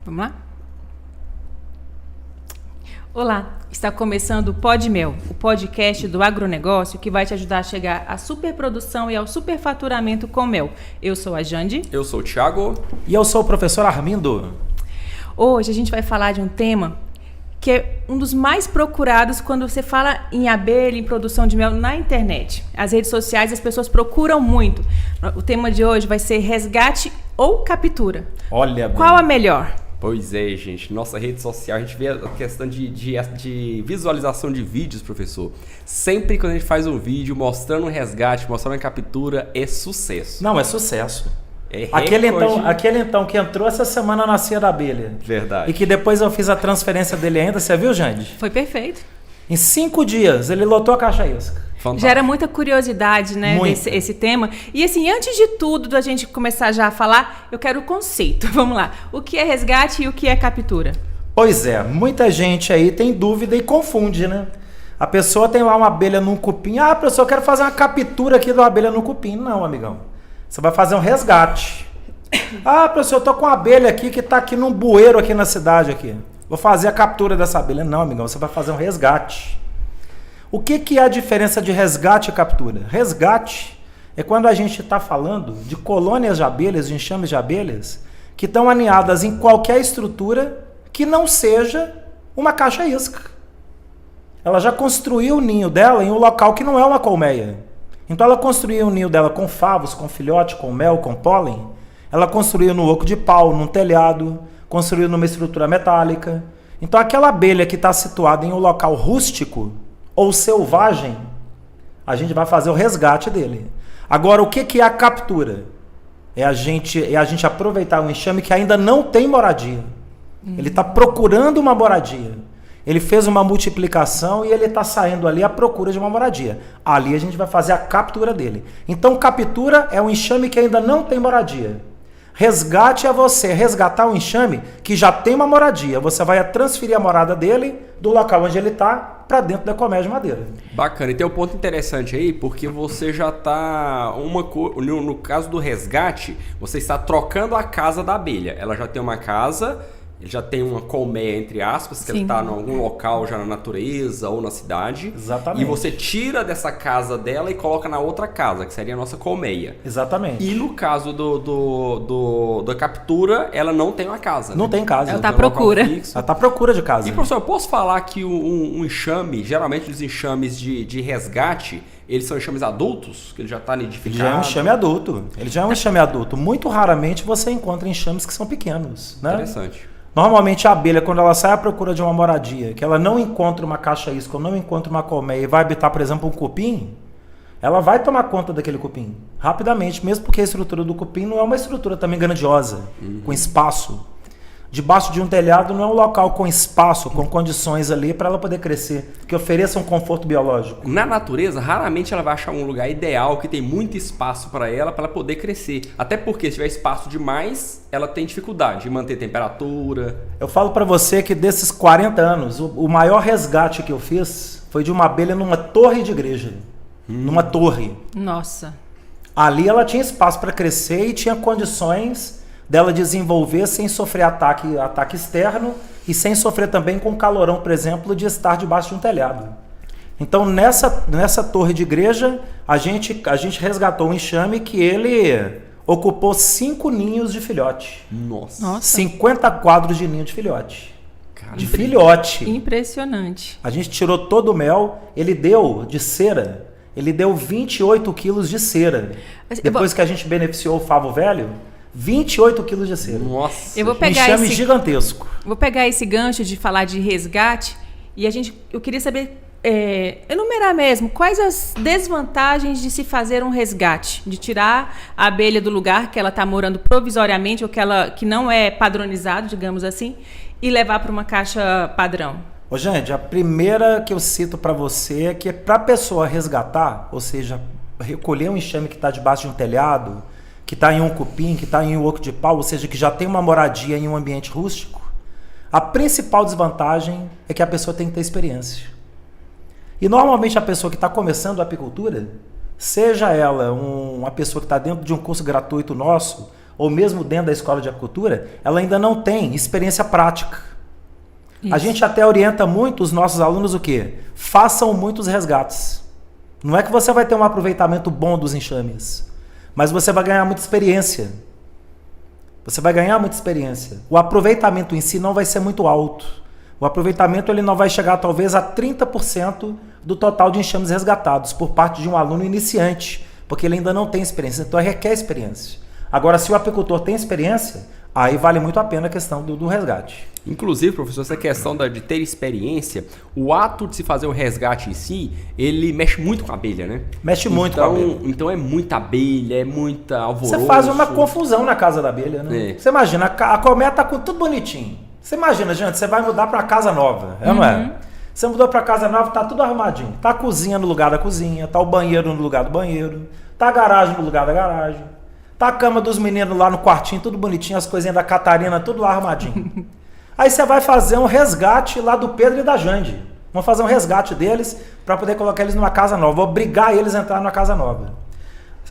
Vamos lá? Olá, está começando o Pod Mel, o podcast do agronegócio que vai te ajudar a chegar à superprodução e ao superfaturamento com mel. Eu sou a Jandi. Eu sou o Thiago. E eu sou o professor Armindo. Hoje a gente vai falar de um tema que é um dos mais procurados quando você fala em abelha, em produção de mel na internet. As redes sociais, as pessoas procuram muito. O tema de hoje vai ser resgate ou captura. Olha, qual a melhor? Pois é, gente. Nossa rede social, a gente vê a questão de visualização de vídeos, professor. Sempre quando a gente faz um vídeo mostrando um resgate, mostrando a captura, é sucesso. Não, é sucesso. É Aquele então que entrou essa semana na Cia da Abelha. Verdade. E que depois eu fiz a transferência dele ainda, você viu, Jande? Foi perfeito. Em 5 dias, ele lotou a caixa isca. Fantástico. Gera muita curiosidade, né, esse tema. E assim, antes de tudo, da gente começar já a falar, eu quero o conceito. Vamos lá. O que é resgate e o que é captura? Pois é, muita gente aí tem dúvida e confunde, né? A pessoa tem lá uma abelha num cupim. Ah, professor, eu quero fazer uma captura aqui de uma abelha no cupim. Não, amigão. Você vai fazer um resgate. Ah, professor, eu tô com uma abelha aqui que tá aqui num bueiro aqui na cidade aqui. Vou fazer a captura dessa abelha. Não, amigão, você vai fazer um resgate. O que é a diferença de resgate e captura? Resgate é quando a gente está falando de colônias de abelhas, de enxames de abelhas, que estão aninhadas em qualquer estrutura que não seja uma caixa isca. Ela já construiu o ninho dela em um local que não é uma colmeia. Então ela construiu o ninho dela com favos, com filhote, com mel, com pólen. Ela construiu no oco de pau, num telhado, construiu numa estrutura metálica. Então aquela abelha que está situada em um local rústico ou selvagem, a gente vai fazer o resgate dele. Agora, o que é a captura? É a gente aproveitar um enxame que ainda não tem moradia. Ele está procurando uma moradia. Ele fez uma multiplicação e ele está saindo ali à procura de uma moradia. Ali a gente vai fazer a captura dele. Então, captura é um enxame que ainda não tem moradia. Resgate é você resgatar um enxame que já tem uma moradia. Você vai transferir a morada dele do local onde ele está para dentro da colmeia de madeira. Bacana. E tem um ponto interessante aí, porque você já está... No caso do resgate, você está trocando a casa da abelha. Ela já tem uma casa... Ele já tem uma colmeia, entre aspas, que Sim. Ele está em algum local já na natureza ou na cidade. Exatamente. E você tira dessa casa dela e coloca na outra casa, que seria a nossa colmeia. Exatamente. E no caso da captura, ela não tem uma casa. Não tem casa. Ela está à procura. Ela está à procura de casa. E, professor, eu posso falar que um enxame, geralmente os enxames de resgate, eles são enxames adultos? Que ele já está nidificado? Ele já é um enxame adulto. Ele já é um enxame adulto. Muito raramente você encontra enxames que são pequenos, né? Interessante. Normalmente a abelha, quando ela sai à procura de uma moradia, que ela não encontra uma caixa isca ou não encontra uma colmeia e vai habitar, por exemplo, um cupim, ela vai tomar conta daquele cupim rapidamente, mesmo porque a estrutura do cupim não é uma estrutura também grandiosa, com espaço. Debaixo de um telhado não é um local com espaço, com condições ali para ela poder crescer, que ofereça um conforto biológico. Na natureza, raramente ela vai achar um lugar ideal, que tem muito espaço para ela poder crescer. Até porque se tiver espaço demais, ela tem dificuldade de manter temperatura. Eu falo para você que desses 40 anos, o maior resgate que eu fiz foi de uma abelha numa torre de igreja. Numa torre. Nossa. Ali ela tinha espaço para crescer e tinha condições dela desenvolver sem sofrer ataque externo e sem sofrer também com calorão, por exemplo, de estar debaixo de um telhado. Então, nessa torre de igreja, a gente resgatou um enxame que ele ocupou 5 ninhos de filhote. Nossa. 50 quadros de ninho de filhote. Caramba. De filhote. Impressionante. A gente tirou todo o mel, ele deu de cera, ele deu 28 quilos de cera. Depois que a gente beneficiou o favo velho, 28 quilos de cera. Nossa. Eu vou pegar enxame gigantesco. Vou pegar esse gancho de falar de resgate e eu queria saber, enumerar mesmo, quais as desvantagens de se fazer um resgate, de tirar a abelha do lugar que ela está morando provisoriamente ou que não é padronizado, digamos assim, e levar para uma caixa padrão. Ô, gente, a primeira que eu cito para você é que para a pessoa resgatar, ou seja, recolher um enxame que está debaixo de um telhado, que está em um cupim, que está em um oco de pau, ou seja, que já tem uma moradia em um ambiente rústico, a principal desvantagem é que a pessoa tem que ter experiência. E normalmente a pessoa que está começando a apicultura, seja ela uma pessoa que está dentro de um curso gratuito nosso, ou mesmo dentro da escola de apicultura, ela ainda não tem experiência prática. Isso. A gente até orienta muito os nossos alunos o quê? Façam muitos resgates. Não é que você vai ter um aproveitamento bom dos enxames, mas você vai ganhar muita experiência. Você vai ganhar muita experiência. O aproveitamento em si não vai ser muito alto. O aproveitamento ele não vai chegar talvez a 30% do total de enxames resgatados por parte de um aluno iniciante, porque ele ainda não tem experiência, então requer experiência. Agora, se o apicultor tem experiência, aí vale muito a pena a questão do resgate. Inclusive, professor, essa questão de ter experiência, o ato de se fazer o resgate em si, ele mexe muito com a abelha, né? Mexe muito com a abelha. Então é muita abelha, é muita alvoroço. Você faz uma confusão na casa da abelha, né? Você imagina, a colmeia tá com tudo bonitinho. Você imagina, gente, você vai mudar para casa nova, não é? Você mudou para casa nova, tá tudo arrumadinho. Tá a cozinha no lugar da cozinha, tá o banheiro no lugar do banheiro, tá a garagem no lugar da garagem, tá a cama dos meninos lá no quartinho, tudo bonitinho, as coisinhas da Catarina, tudo lá arrumadinho. Aí você vai fazer um resgate lá do Pedro e da Jande. Vamos fazer um resgate deles para poder colocar eles numa casa nova, obrigar eles a entrar numa casa nova.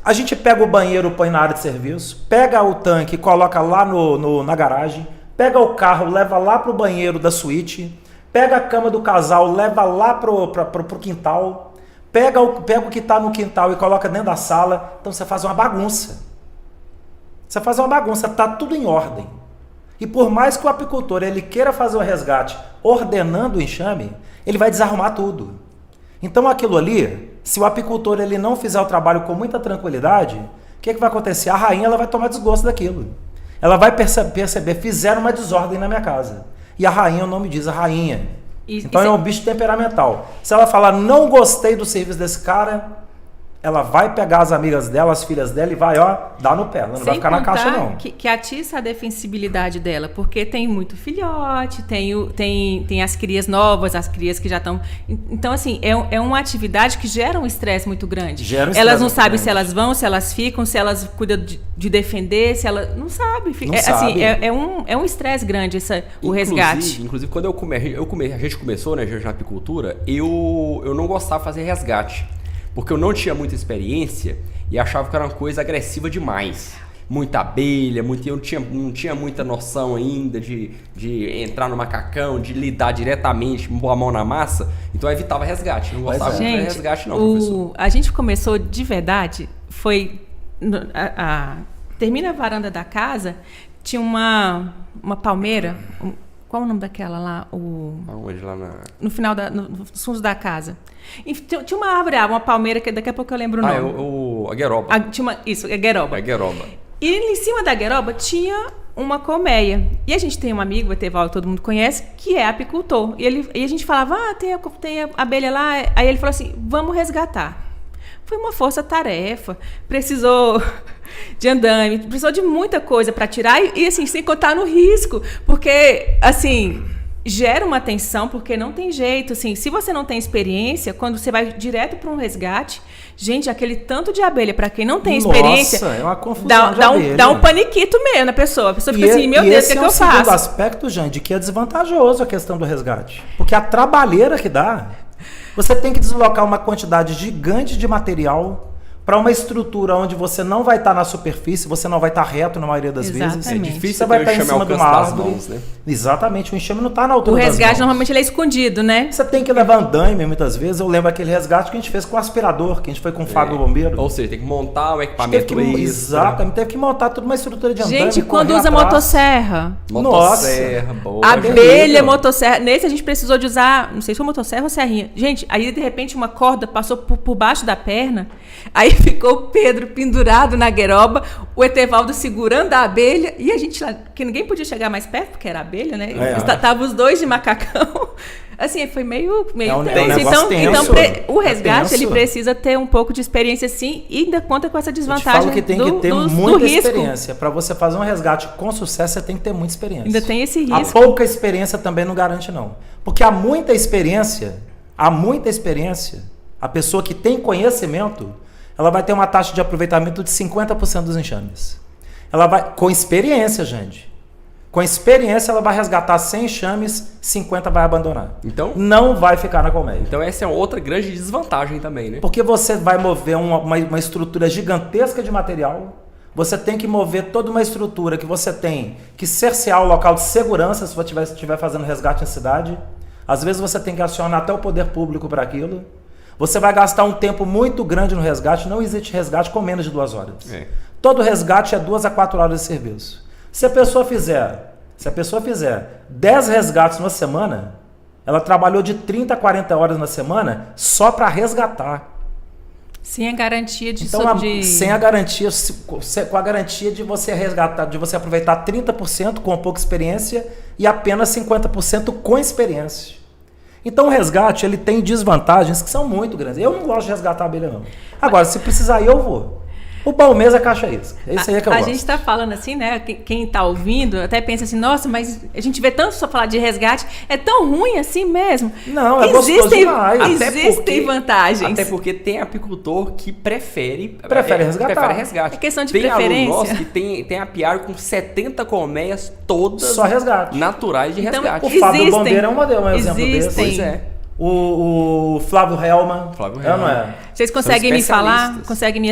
A gente pega o banheiro, põe na área de serviço, pega o tanque, coloca lá na garagem, pega o carro, leva lá pro banheiro da suíte, pega a cama do casal, leva lá pro quintal, pega o que está no quintal e coloca dentro da sala. Então você faz uma bagunça. Você faz uma bagunça, tá tudo em ordem. E por mais que o apicultor ele queira fazer o resgate ordenando o enxame, ele vai desarrumar tudo. Então aquilo ali, se o apicultor ele não fizer o trabalho com muita tranquilidade, o que vai acontecer? A rainha ela vai tomar desgosto daquilo. Ela vai perceber, fizeram uma desordem na minha casa. E a rainha, o nome diz, a rainha. Então é um bicho temperamental. Se ela falar, não gostei do serviço desse cara, ela vai pegar as amigas dela, as filhas dela e vai, dar no pé. Ela não vai ficar na caixa, não. Que atiça a defensibilidade dela, porque tem muito filhote, tem as crias novas, as crias que já estão... Então, assim, é uma atividade que gera um estresse muito grande. Elas não sabem se elas vão, se elas ficam, se elas cuidam de defender, se elas... Não sabe. Sabe. É um estresse grande o resgate. Inclusive, quando a gente começou, né, na apicultura, eu não gostava de fazer resgate. Porque eu não tinha muita experiência e achava que era uma coisa agressiva demais. Muita abelha, eu não tinha muita noção ainda de entrar no macacão, de lidar diretamente, pôr a mão na massa. Então eu evitava resgate. Não gostava de fazer resgate, não, professor. A gente começou de verdade, termina a varanda da casa, tinha uma palmeira. Qual o nome daquela lá? Aonde? Lá no final, nos fundos da casa. E tinha uma árvore, uma palmeira, que daqui a pouco eu lembro o nome. A gueroba. Isso, a gueroba. A gueroba. E em cima da gueroba tinha uma colmeia. E a gente tem um amigo, o Etevaldo, todo mundo conhece, que é apicultor. E a gente falava, tem a abelha lá. Aí ele falou assim, vamos resgatar. Foi uma força-tarefa, precisou de andame, precisou de muita coisa para tirar e assim, sem contar no risco, porque, assim, gera uma tensão, porque não tem jeito, assim, se você não tem experiência, quando você vai direto para um resgate, gente, aquele tanto de abelha, para quem não tem experiência, é uma confusão dá um paniquito mesmo na pessoa. A pessoa fica assim, meu Deus, o que eu faço? Esse é o segundo aspecto, gente, que é desvantajoso a questão do resgate, porque a trabalheira que dá... Você tem que deslocar uma quantidade gigante de material para uma estrutura onde você não vai estar na superfície, você não vai estar reto na maioria das vezes. É difícil você vai estar em cima de uma árvore. Mãos, né? Exatamente, o enxame não está na altura das mãos. O resgate normalmente ele é escondido, né? Você tem que levar andaime muitas vezes. Eu lembro aquele resgate que a gente fez com o aspirador, que a gente foi com o Fábio Bombeiro. Ou seja, tem que montar o equipamento exatamente, teve que montar toda uma estrutura de andaime. Gente, quando usa motosserra. Motosserra, boa. Abelha, motosserra. Nesse a gente precisou de usar, não sei se foi motosserra ou serrinha. Gente, aí de repente uma corda passou por baixo da perna, aí ficou o Pedro pendurado na gueroba, o Etevaldo segurando a abelha, e a gente lá, que ninguém podia chegar mais perto, porque era abelha, né? Tava os dois de macacão. Assim, foi meio tenso. Então o resgate, ele precisa ter um pouco de experiência, sim, e ainda conta com essa desvantagem. Eu te falo que tem que ter muita experiência. Para você fazer um resgate com sucesso, você tem que ter muita experiência. Ainda tem esse risco. A pouca experiência também não garante, não. Porque há muita experiência, a pessoa que tem conhecimento, ela vai ter uma taxa de aproveitamento de 50% dos enxames. Ela vai, com experiência, gente. Com experiência, ela vai resgatar 100 enxames, 50 vai abandonar. Então, não vai ficar na colmeia. Então essa é outra grande desvantagem também, né? Porque você vai mover uma estrutura gigantesca de material, você tem que mover toda uma estrutura que você tem que cercear o local de segurança se você estiver fazendo resgate em cidade. Às vezes você tem que acionar até o poder público para aquilo. Você vai gastar um tempo muito grande no resgate. Não existe resgate com menos de 2 horas. Todo resgate é 2 a 4 horas de serviço. Se a pessoa fizer 10 resgates numa semana, ela trabalhou de 30 a 40 horas na semana só para resgatar. Sem a garantia de... Então, sem a garantia, com a garantia de você resgatar, de você aproveitar 30% com pouca experiência e apenas 50% com experiência. Então o resgate, ele tem desvantagens que são muito grandes. Eu não gosto de resgatar a abelha, não. Agora, se precisar ir, eu vou. O bom mesmo é caixa isca. Esse aí é que eu gosto. A gente está falando assim, né? Quem está ouvindo até pensa assim, nossa, mas a gente vê tanto só falar de resgate, é tão ruim assim mesmo? Não, é gostoso demais. Existem vantagens. Até porque tem apicultor que prefere resgatar. Prefere resgate. É questão de tem preferência. Tem aluno nosso que tem apiário com 70 colmeias, todas só resgate. naturais de resgate. O Fábio Bombeiro é um exemplo desse. Pois é. O Flávio Helman. Não é? Vocês conseguem me falar, conseguem me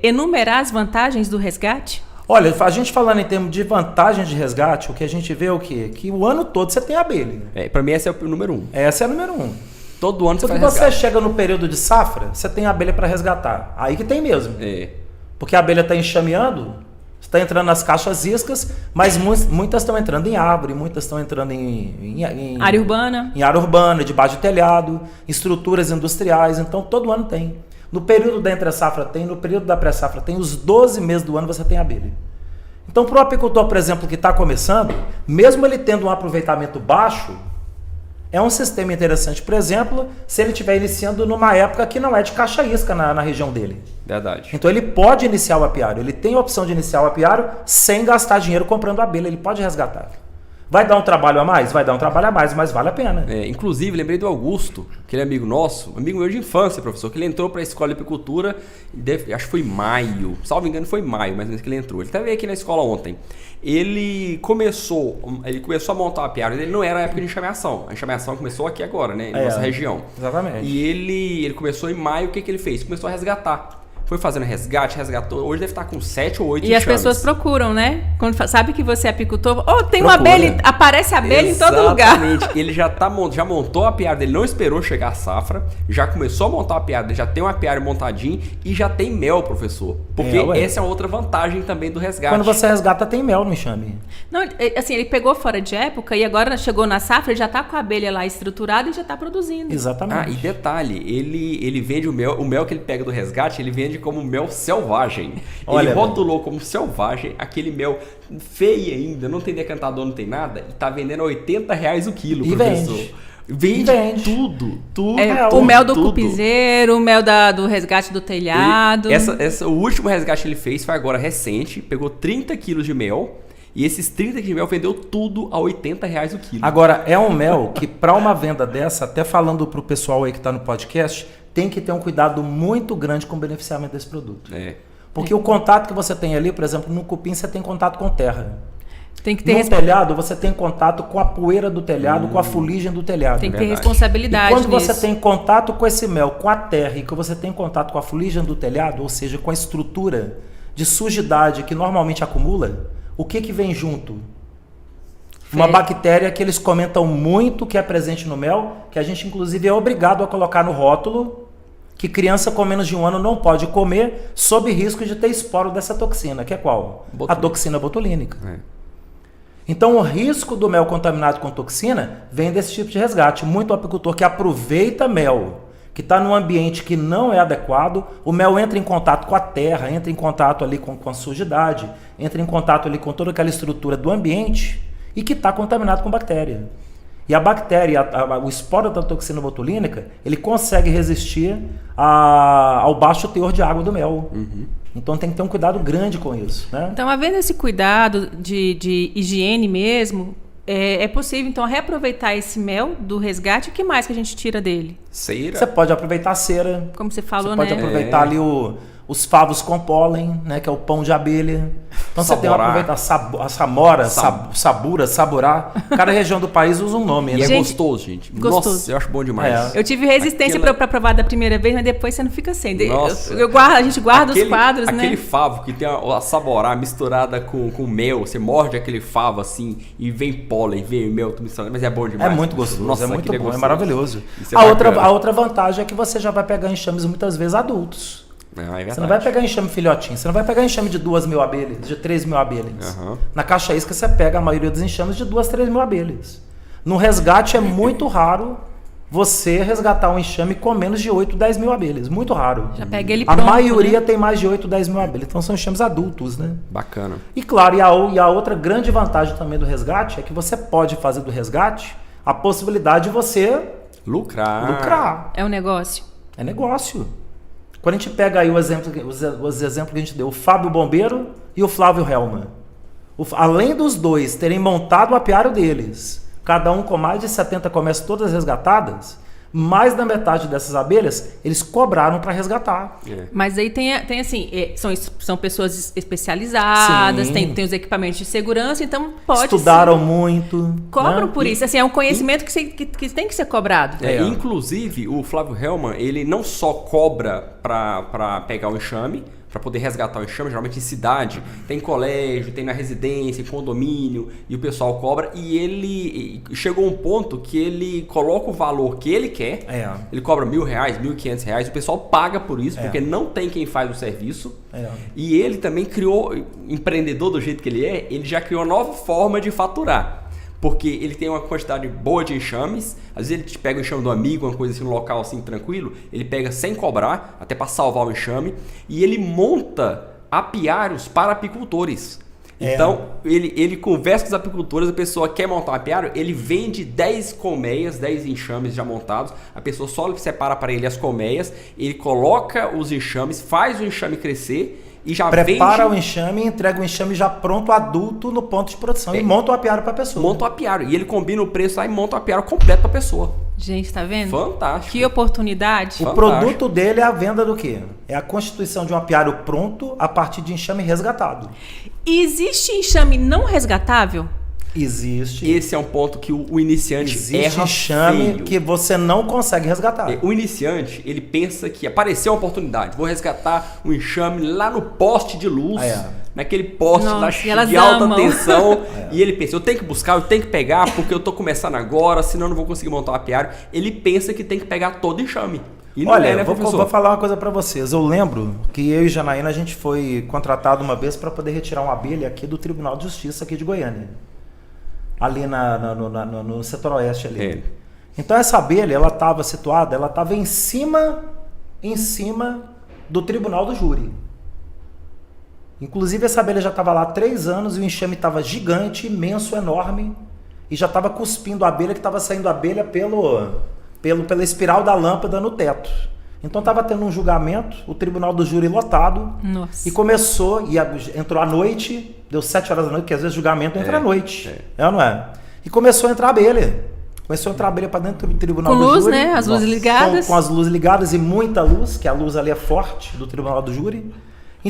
enumerar as vantagens do resgate? Olha, a gente falando em termos de vantagens de resgate, o que a gente vê é o quê? Que o ano todo você tem abelha. Para mim esse é o número 1. Essa é a número 1. Todo ano você faz resgate. Porque você resgate. chega no período de safra, você tem abelha para resgatar. Aí que tem mesmo. Porque a abelha está enxameando, está entrando nas caixas iscas, mas muitas estão entrando em árvore, muitas estão entrando em área urbana. Em área urbana, debaixo de telhado, estruturas industriais. Então, todo ano tem. No período da entre-safra tem, no período da pré-safra tem, os 12 meses do ano você tem abelha. Então, para o apicultor, por exemplo, que está começando, mesmo ele tendo um aproveitamento baixo, é um sistema interessante. Por exemplo, se ele estiver iniciando numa época que não é de caixa isca na região dele. Verdade. Então ele pode iniciar o apiário, ele tem a opção de iniciar o apiário sem gastar dinheiro comprando abelha, ele pode resgatar. Vai dar um trabalho a mais? Vai dar um trabalho a mais, mas vale a pena. Inclusive, lembrei do Augusto, aquele amigo nosso, amigo meu de infância, professor, que ele entrou para a escola de apicultura, acho que foi em maio, salvo engano foi em maio, mais ou menos que ele entrou. Ele até veio aqui na escola ontem. Ele começou a montar o apiário, ele não era na época de enxameação. A enxameação começou aqui agora, né, na nossa região. Exatamente. E ele começou em maio, o que ele fez? Começou a resgatar. Foi fazendo resgatou. Hoje deve estar com 7 ou 8 E as pessoas procuram, né? Quando sabe que você é apicultor, tem uma abelha, aparece abelha em todo lugar. Exatamente. Ele já montou a apiário dele, não esperou chegar a safra, já começou a montar a apiário dele, já tem um apiário montadinho e já tem mel, professor. Porque essa é outra vantagem também do resgate. Quando você resgata, tem mel no enxame. Não, assim, ele pegou fora de época e agora chegou na safra, ele já está com a abelha lá estruturada e já está produzindo. Exatamente. E detalhe, ele vende o mel que ele pega do resgate, ele vende como mel selvagem. Ele rotulou como selvagem, aquele mel feio ainda, não tem decantador, não tem nada, e tá vendendo a R$80 o quilo, e professor. Vende tudo. O mel do cupizeiro, o mel do resgate do telhado. O último resgate que ele fez foi agora recente, pegou 30 quilos de mel, e esses 30 quilos de mel vendeu tudo a R$80 o quilo. Agora, é um mel que para uma venda dessa, até falando pro pessoal aí que tá no podcast, tem que ter um cuidado muito grande com o beneficiamento desse produto. Porque o contato que você tem ali, por exemplo, no cupim você tem contato com terra. Tem que ter no telhado você tem contato com a poeira do telhado, com a fuligem do telhado. Tem que ter responsabilidade. E quando você tem contato com esse mel, com a terra, e que você tem contato com a fuligem do telhado, ou seja, com a estrutura de sujidade que normalmente acumula, o que vem junto? Uma bactéria que eles comentam muito que é presente no mel, que a gente inclusive é obrigado a colocar no rótulo, que criança com menos de 1 ano não pode comer sob risco de ter esporo dessa toxina, que é qual? A toxina botulínica. Então o risco do mel contaminado com toxina vem desse tipo de resgate. Muito apicultor que aproveita mel, que está num ambiente que não é adequado, o mel entra em contato com a terra, entra em contato ali com a sujidade, entra em contato ali com toda aquela estrutura do ambiente e que está contaminado com bactéria. E a bactéria, o esporo da toxina botulínica, ele consegue resistir ao baixo teor de água do mel. Então tem que ter um cuidado grande com isso. Né? Então, havendo esse cuidado de higiene mesmo, é possível então reaproveitar esse mel do resgate. O que mais que a gente tira dele? Cera. Você pode aproveitar a cera. Como você falou, Você pode aproveitar ali os favos com pólen, né, que é o pão de abelha. Então você tem que aproveitar a samora, sabura, saburá. Cada região do país usa um nome. E né? é gostoso, gente. Gostoso. Nossa, eu acho bom demais. Eu tive resistência para provar da primeira vez, mas depois você não fica sem. Nossa. A gente guarda os quadros, né? Aquele favo que tem a saborá misturada com mel. Você morde aquele favo assim e vem pólen, vem mel, tudo misturado. Mas é bom demais. É muito gostoso, Nossa, é muito bom, gostoso. é maravilhoso. É a outra vantagem é que você já vai pegar enxames muitas vezes adultos. Você não vai pegar enxame filhotinho, você não vai pegar enxame de 2.000 abelhas, de 3.000 abelhas. Na caixa isca você pega a maioria dos enxames de 2.000, 3.000 abelhas. No resgate é muito raro você resgatar um enxame com menos de 8, 10.000 abelhas. Muito raro. Já pega ele A pronto, maioria né? tem mais de 8, 10.000 abelhas. Então são enxames adultos, né? Bacana. E claro, e a outra grande vantagem também do resgate é que você pode fazer do resgate a possibilidade de você lucrar. É um negócio. É negócio. Quando a gente pega aí os exemplos que a gente deu, o Fábio Bombeiro e o Flávio Helman. Além dos dois terem montado o apiário deles, cada um com mais de 70 colmeias todas resgatadas, mais da metade dessas abelhas eles cobraram para resgatar. Mas aí tem assim, são pessoas especializadas, Sim. tem os equipamentos de segurança, então pode Estudaram muito. Cobram né? por isso. Assim, é um conhecimento que tem que ser cobrado. Inclusive, o Flávio Helman, ele não só cobra para pegar o enxame, para poder resgatar o enxame, geralmente em cidade, tem colégio, tem na residência, em condomínio, e o pessoal cobra, e ele chegou a um ponto que ele coloca o valor que ele quer, ele cobra R$1.000, R$1.500, o pessoal paga por isso, porque não tem quem faz o serviço, e ele também criou, empreendedor do jeito que ele já criou uma nova forma de faturar. Porque ele tem uma quantidade boa de enxames, às vezes ele te pega o enxame do amigo, uma coisa assim, um local assim tranquilo, ele pega sem cobrar, até para salvar o enxame, e ele monta apiários para apicultores. Então, ele conversa com os apicultores, a pessoa quer montar um apiário, ele vende 10 colmeias, 10 enxames já montados, a pessoa só separa para ele as colmeias, ele coloca os enxames, faz o enxame crescer, e já prepara o enxame e entrega o enxame já pronto, adulto, no ponto de produção. E monta o apiário para a pessoa. Monta o apiário. E ele combina o preço lá e monta o apiário completo para a pessoa. Gente, tá vendo? Fantástico. Que oportunidade. O produto dele é a venda do quê? É a constituição de um apiário pronto a partir de enxame resgatado. E existe enxame não resgatável? Existe. Esse é um ponto que o iniciante erra enxame feio. que você não consegue resgatar. O iniciante, ele pensa que apareceu uma oportunidade. Vou resgatar um enxame lá no poste de luz. Naquele poste de alta tensão. E ele pensa, eu tenho que buscar, eu tenho que pegar, porque eu tô começando agora, senão eu não vou conseguir montar um apiário. Ele pensa que tem que pegar todo enxame. E não olha, é, né, vou falar uma coisa para vocês. Eu lembro que eu e Janaína, a gente foi contratado uma vez para poder retirar uma abelha aqui do Tribunal de Justiça aqui de Goiânia. Ali no setor oeste ali. Então essa abelha, ela estava situada, ela estava em cima do tribunal do júri. Inclusive essa abelha já estava lá há 3 anos e o enxame estava gigante, imenso, enorme, e já estava cuspindo a abelha, que estava saindo a abelha pela espiral da lâmpada no teto. Então estava tendo um julgamento, o tribunal do júri lotado. Nossa. E começou, entrou à noite, deu 7 horas da noite, porque às vezes o julgamento entra à noite. É ou não é? E começou a entrar abelha. Começou a entrar abelha para dentro do tribunal do júri. Com luz, né? As luzes ligadas. Com as luzes ligadas e muita luz, que a luz ali é forte do tribunal do júri.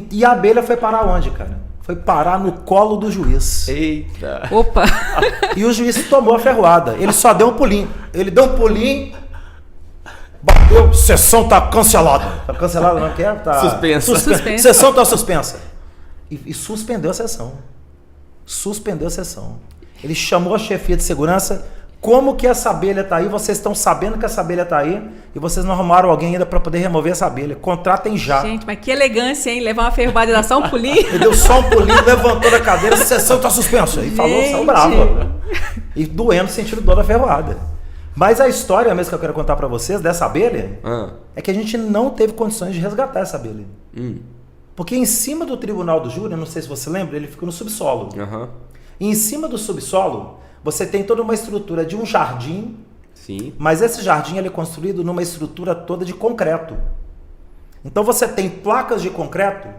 E a abelha foi parar onde, cara? Foi parar no colo do juiz. Eita! Opa! E o juiz tomou a ferroada. Ele só deu um pulinho. Ele deu um pulinho, bateu, sessão tá cancelada. Tá cancelada não quer? Tá suspensa. Sessão tá suspensa. E suspendeu a sessão. Suspendeu a sessão. Ele chamou a chefia de segurança. Como que essa abelha tá aí? Vocês estão sabendo que essa abelha tá aí e vocês não arrumaram alguém ainda para poder remover essa abelha. Contratem já. Gente, mas que elegância, hein? Levar uma ferroada e dar só um pulinho. Ele deu só um pulinho, levantou da cadeira, a sessão tá suspensa. E falou, saiu bravo. E doendo, sentindo dor da ferroada. Mas a história mesmo que eu quero contar para vocês dessa abelha é que a gente não teve condições de resgatar essa abelha. Porque em cima do tribunal do júri, não sei se você lembra, ele fica no subsolo. E em cima do subsolo, você tem toda uma estrutura de um jardim. Sim. Mas esse jardim ele é construído numa estrutura toda de concreto. Então você tem placas de concreto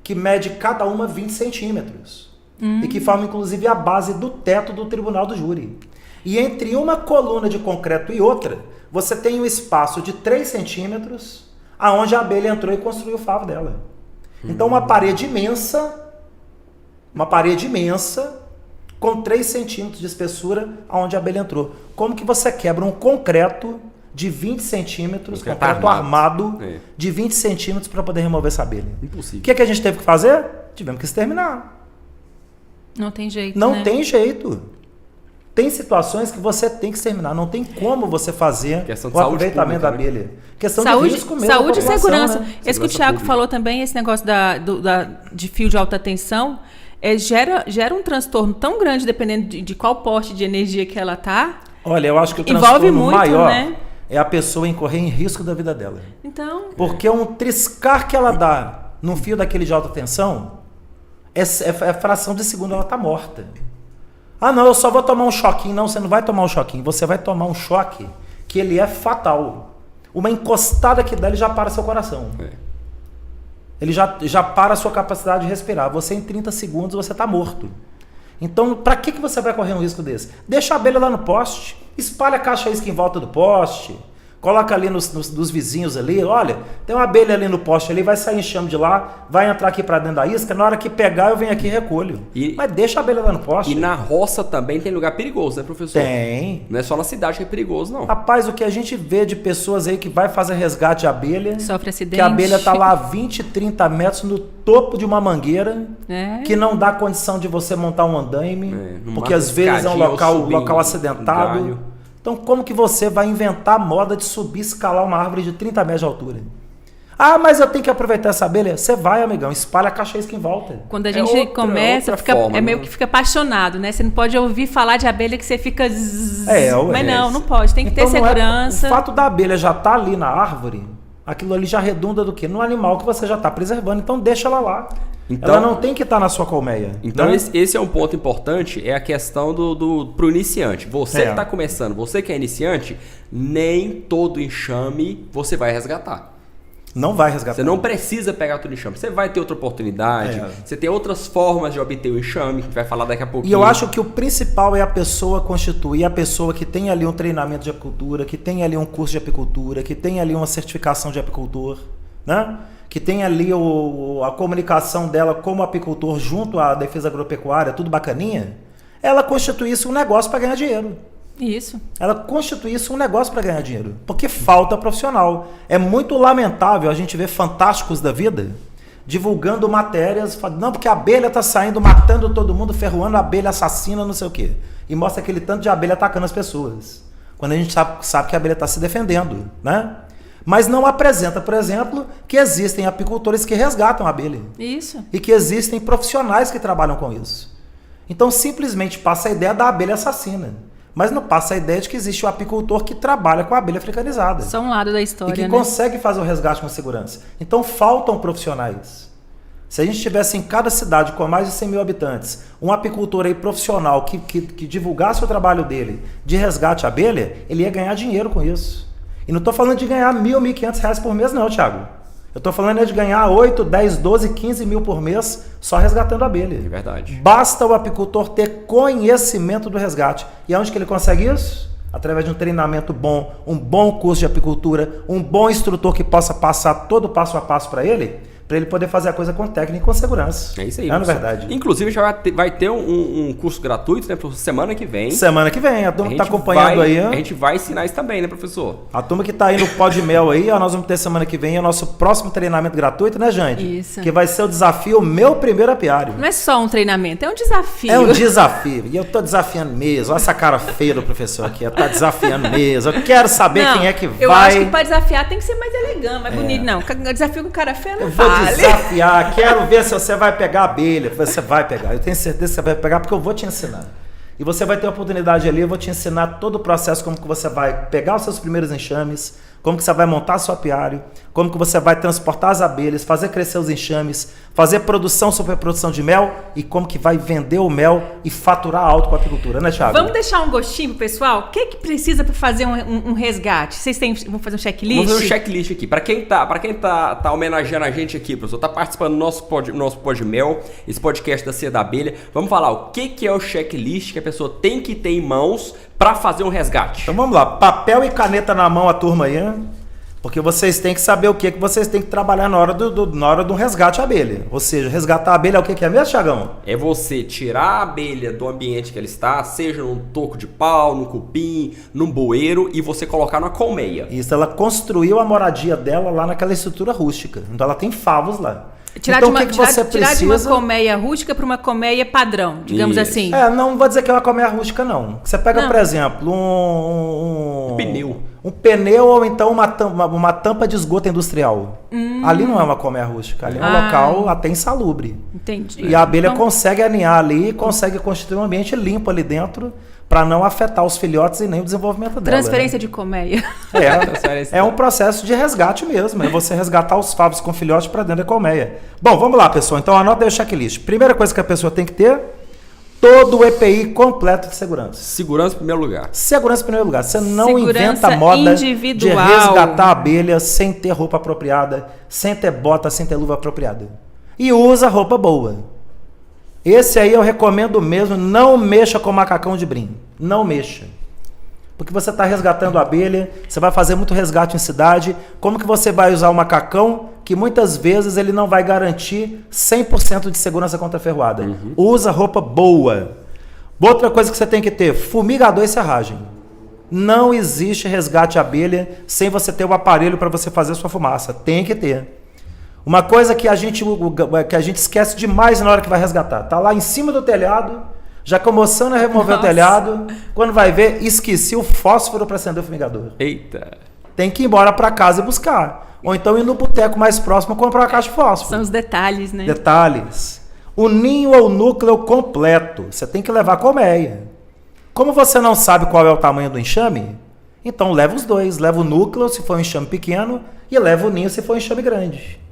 que mede cada uma 20 centímetros. E que formam inclusive a base do teto do tribunal do júri. E entre uma coluna de concreto e outra, você tem um espaço de 3 centímetros aonde a abelha entrou e construiu o favo dela. Então uma parede imensa Uma parede imensa, com 3 centímetros de espessura, onde a abelha entrou. Como que você quebra um concreto de 20 centímetros, concreto armado, de 20 centímetros para poder remover essa abelha? Impossível. O que a gente teve que fazer? Tivemos que exterminar. Não tem jeito, Não né? tem jeito. Tem situações que você tem que exterminar. Não tem como você fazer o aproveitamento da abelha. Questão de risco mesmo. Saúde e segurança. Né? Esse que o Thiago falou também, esse negócio de fio de alta tensão, gera um transtorno tão grande, dependendo de qual poste de energia que ela tá. Olha, eu acho que o envolve transtorno muito, maior né? é a pessoa incorrer em risco da vida dela. Então... Porque um triscar que ela dá num fio daquele de alta tensão, é fração de segundo, ela tá morta. Ah, não, eu só vou tomar um choquinho. Não, você não vai tomar um choquinho. Você vai tomar um choque que ele é fatal. Uma encostada que dá, ele já para seu coração. Ele já para a sua capacidade de respirar. Você, em 30 segundos, você está morto. Então, para que você vai correr um risco desse? Deixa a abelha lá no poste. Espalha a caixa isca em volta do poste. Coloca ali dos vizinhos ali, olha, tem uma abelha ali no poste ali, vai sair enxame de lá, vai entrar aqui para dentro da isca, na hora que pegar eu venho aqui e recolho. Mas deixa a abelha lá no poste. E na roça também tem lugar perigoso, né, professor? Tem. Não é só na cidade que é perigoso, não. Rapaz, o que a gente vê de pessoas aí que vai fazer resgate de abelha, sofre acidente, que a abelha tá lá a 20, 30 metros no topo de uma mangueira, que não dá condição de você montar um andaime, porque às vezes é um local acidentado. Então, como que você vai inventar a moda de subir e escalar uma árvore de 30 metros de altura? Ah, mas eu tenho que aproveitar essa abelha. Você vai, amigão, espalha a caixa isca em volta. Quando a gente começa, meio que fica apaixonado, né? Você não pode ouvir falar de abelha que você fica... Mas não pode. Tem que ter segurança. O fato da abelha já estar ali na árvore, aquilo ali já redunda do quê? No animal que você já está preservando. Então, deixa ela lá. Então, ela não tem que estar na sua colmeia. Então, né? esse é um ponto importante, é a questão pro iniciante. Você que está começando, você que é iniciante, nem todo enxame você vai resgatar. Não vai resgatar. Você não precisa pegar todo enxame. Você vai ter outra oportunidade, você tem outras formas de obter o enxame, que a gente vai falar daqui a pouquinho. E eu acho que o principal é a pessoa constituir, a pessoa que tem ali um treinamento de apicultura, que tem ali um curso de apicultura, que tem ali uma certificação de apicultor, né? Que tem ali a comunicação dela como apicultor junto à defesa agropecuária, tudo bacaninha, ela constitui isso um negócio para ganhar dinheiro. Isso. Ela constitui isso um negócio para ganhar dinheiro, porque falta profissional. É muito lamentável a gente ver fantásticos da vida divulgando matérias, não, porque a abelha está saindo, matando todo mundo, ferroando a abelha, assassina, não sei o quê. E mostra aquele tanto de abelha atacando as pessoas. Quando a gente sabe que a abelha está se defendendo, né? Mas não apresenta, por exemplo, que existem apicultores que resgatam a abelha. Isso. E que existem profissionais que trabalham com isso. Então, simplesmente passa a ideia da abelha assassina. Mas não passa a ideia de que existe o apicultor que trabalha com a abelha africanizada. Só um lado da história, e que consegue fazer o resgate com segurança. Então, faltam profissionais. Se a gente tivesse em cada cidade com mais de 100 mil habitantes, um apicultor aí profissional que divulgasse o trabalho dele de resgate à abelha, ele ia ganhar dinheiro com isso. E não estou falando de ganhar R$1.000, R$1.500 por mês não, Thiago. Eu estou falando de ganhar 8, 10, 12, 15 mil por mês só resgatando a abelha. É verdade. Basta o apicultor ter conhecimento do resgate. E aonde que ele consegue isso? Através de um treinamento bom, um bom curso de apicultura, um bom instrutor que possa passar todo o passo a passo para ele poder fazer a coisa com técnica e com segurança. É isso aí. Não é verdade? Inclusive, já vai ter um curso gratuito, né, professor? Semana que vem. Semana que vem. A turma que está acompanhando aí. A gente vai ensinar isso também, né, professor? A turma que está aí no Pó de Mel aí, nós vamos ter semana que vem o nosso próximo treinamento gratuito, né, gente? Isso. Que vai ser o desafio Meu Primeiro Apiário. Não é só um treinamento, é um desafio. É um desafio. E eu tô desafiando mesmo. Olha essa cara feia do professor aqui. Tá desafiando mesmo. Eu quero saber quem é que vai. Eu acho que para desafiar tem que ser mais elegante, mais bonito. Não, desafio com cara feia não vale. Eu vou desafiar. Quero ver se você vai pegar a abelha. Você vai pegar. Eu tenho certeza que você vai pegar porque eu vou te ensinar. E você vai ter a oportunidade ali, eu vou te ensinar todo o processo, como que você vai pegar os seus primeiros enxames, como que você vai montar seu apiário, como que você vai transportar as abelhas, fazer crescer os enxames, fazer produção, superprodução de mel e como que vai vender o mel e faturar alto com a apicultura, né, Thiago? Vamos deixar um gostinho pro pessoal? O que precisa para fazer um resgate? Vocês vão fazer um checklist? Vamos fazer um checklist aqui. Para quem tá homenageando a gente aqui, professor, tá participando do nosso Pó de Mel, esse podcast da Cia da Abelha, vamos falar o que é o checklist que a pessoa tem que ter em mãos para fazer um resgate. Então vamos lá, papel e caneta na mão a turma aí, né? Porque vocês têm que saber o que vocês têm que trabalhar na hora do resgate à abelha. Ou seja, resgatar a abelha é o que é mesmo, Thiagão? É você tirar a abelha do ambiente que ela está, seja num toco de pau, num cupim, num bueiro, e você colocar numa colmeia. Isso, ela construiu a moradia dela lá naquela estrutura rústica. Então ela tem favos lá. Tirar, então, tirar de uma colmeia rústica para uma colmeia padrão, digamos assim. Não vou dizer que é uma colmeia rústica, não. Você pega, por exemplo, um pneu. Um pneu ou então uma tampa de esgoto industrial. Ali não é uma colmeia rústica, ali é um local até insalubre. Entendi. E a abelha consegue aninhar ali, consegue constituir um ambiente limpo ali dentro para não afetar os filhotes e nem o desenvolvimento dela. Transferência de colmeia. É um processo de resgate mesmo. É você resgatar os favos com filhotes para dentro da colmeia. Bom, vamos lá, pessoal. Então anota aí o checklist. Primeira coisa que a pessoa tem que ter: todo o EPI completo de segurança. Segurança em primeiro lugar. Segurança em primeiro lugar. Você não segurança inventa moda individual. de resgatar a abelha sem ter roupa apropriada, sem ter bota, sem ter luva apropriada. E usa roupa boa. Esse aí eu recomendo mesmo, não mexa com macacão de brim. Não mexa. Porque você está resgatando a abelha, você vai fazer muito resgate em cidade. Como que você vai usar o macacão que muitas vezes ele não vai garantir 100% de segurança contra a ferroada? Usa roupa boa. Outra coisa que você tem que ter: fumigador e serragem. Não existe resgate abelha sem você ter um aparelho para você fazer a sua fumaça. Tem que ter. Uma coisa que a gente esquece demais na hora que vai resgatar. Tá lá em cima do telhado, já começando a remover o telhado. Quando vai ver, esqueci o fósforo para acender o fumigador. Eita! Tem que ir embora para casa e buscar. Ou então ir no boteco mais próximo comprar uma caixa de fósforo. São os detalhes, né? Detalhes. O ninho ou núcleo completo. Você tem que levar colmeia. Como você não sabe qual é o tamanho do enxame, então leva os dois. Leva o núcleo se for um enxame pequeno e leva o ninho se for um enxame grande.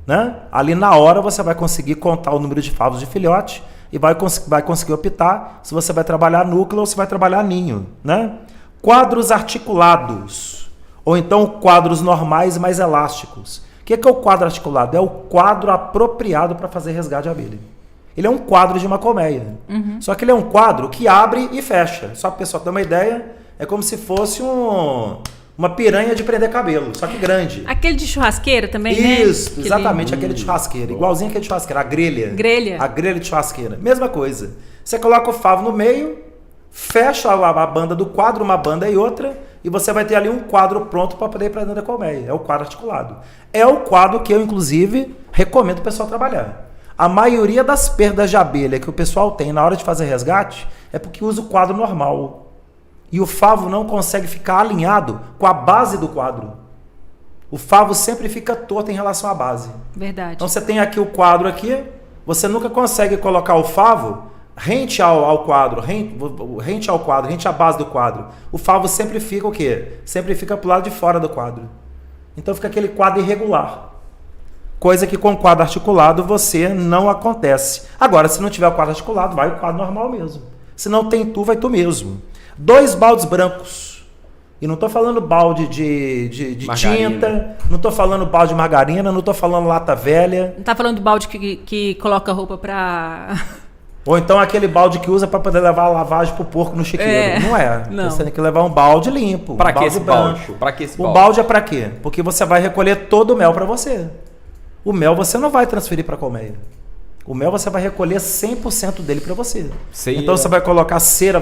Né? Ali na hora você vai conseguir contar o número de favos de filhote e vai conseguir optar se você vai trabalhar núcleo ou se vai trabalhar ninho. Né? Quadros articulados, ou então quadros normais mais elásticos. O que é o quadro articulado? É o quadro apropriado para fazer resgate de abelha. Ele é um quadro de uma colmeia. Só que ele é um quadro que abre e fecha. Só para o pessoal ter uma ideia, é como se fosse uma piranha de prender cabelo, só que grande. Aquele de churrasqueira também, Isso, né? Exatamente, aquele de churrasqueira. Igualzinho aquele de churrasqueira, a grelha. A grelha de churrasqueira. Mesma coisa. Você coloca o favo no meio, fecha a banda do quadro, uma banda e outra, e você vai ter ali um quadro pronto para poder ir para dentro da colmeia. É o quadro articulado. É o quadro que eu, inclusive, recomendo o pessoal trabalhar. A maioria das perdas de abelha que o pessoal tem na hora de fazer resgate é porque usa o quadro normal. E o favo não consegue ficar alinhado com a base do quadro. O favo sempre fica torto em relação à base. Verdade. Então você tem aqui o quadro aqui, você nunca consegue colocar o favo rente ao quadro, rente ao quadro, rente à base do quadro. O favo sempre fica o quê? Sempre fica pro lado de fora do quadro. Então fica aquele quadro irregular. Coisa que com o quadro articulado você não acontece. Agora, se não tiver o quadro articulado, vai o quadro normal mesmo. Se não tem tu, vai tu mesmo. 2 baldes brancos. E não estou falando balde de tinta, não estou falando balde de margarina, não estou falando lata velha. Não está falando do balde que coloca roupa para... Ou então aquele balde que usa para poder levar a lavagem pro porco no chiqueiro. Não é. Não. Você tem que levar um balde limpo. Para que esse balde? Para que esse balde? O balde é para quê? Porque você vai recolher todo o mel para você. O mel você não vai transferir para a colmeia. O mel você vai recolher 100% dele para você. Então você vai colocar cera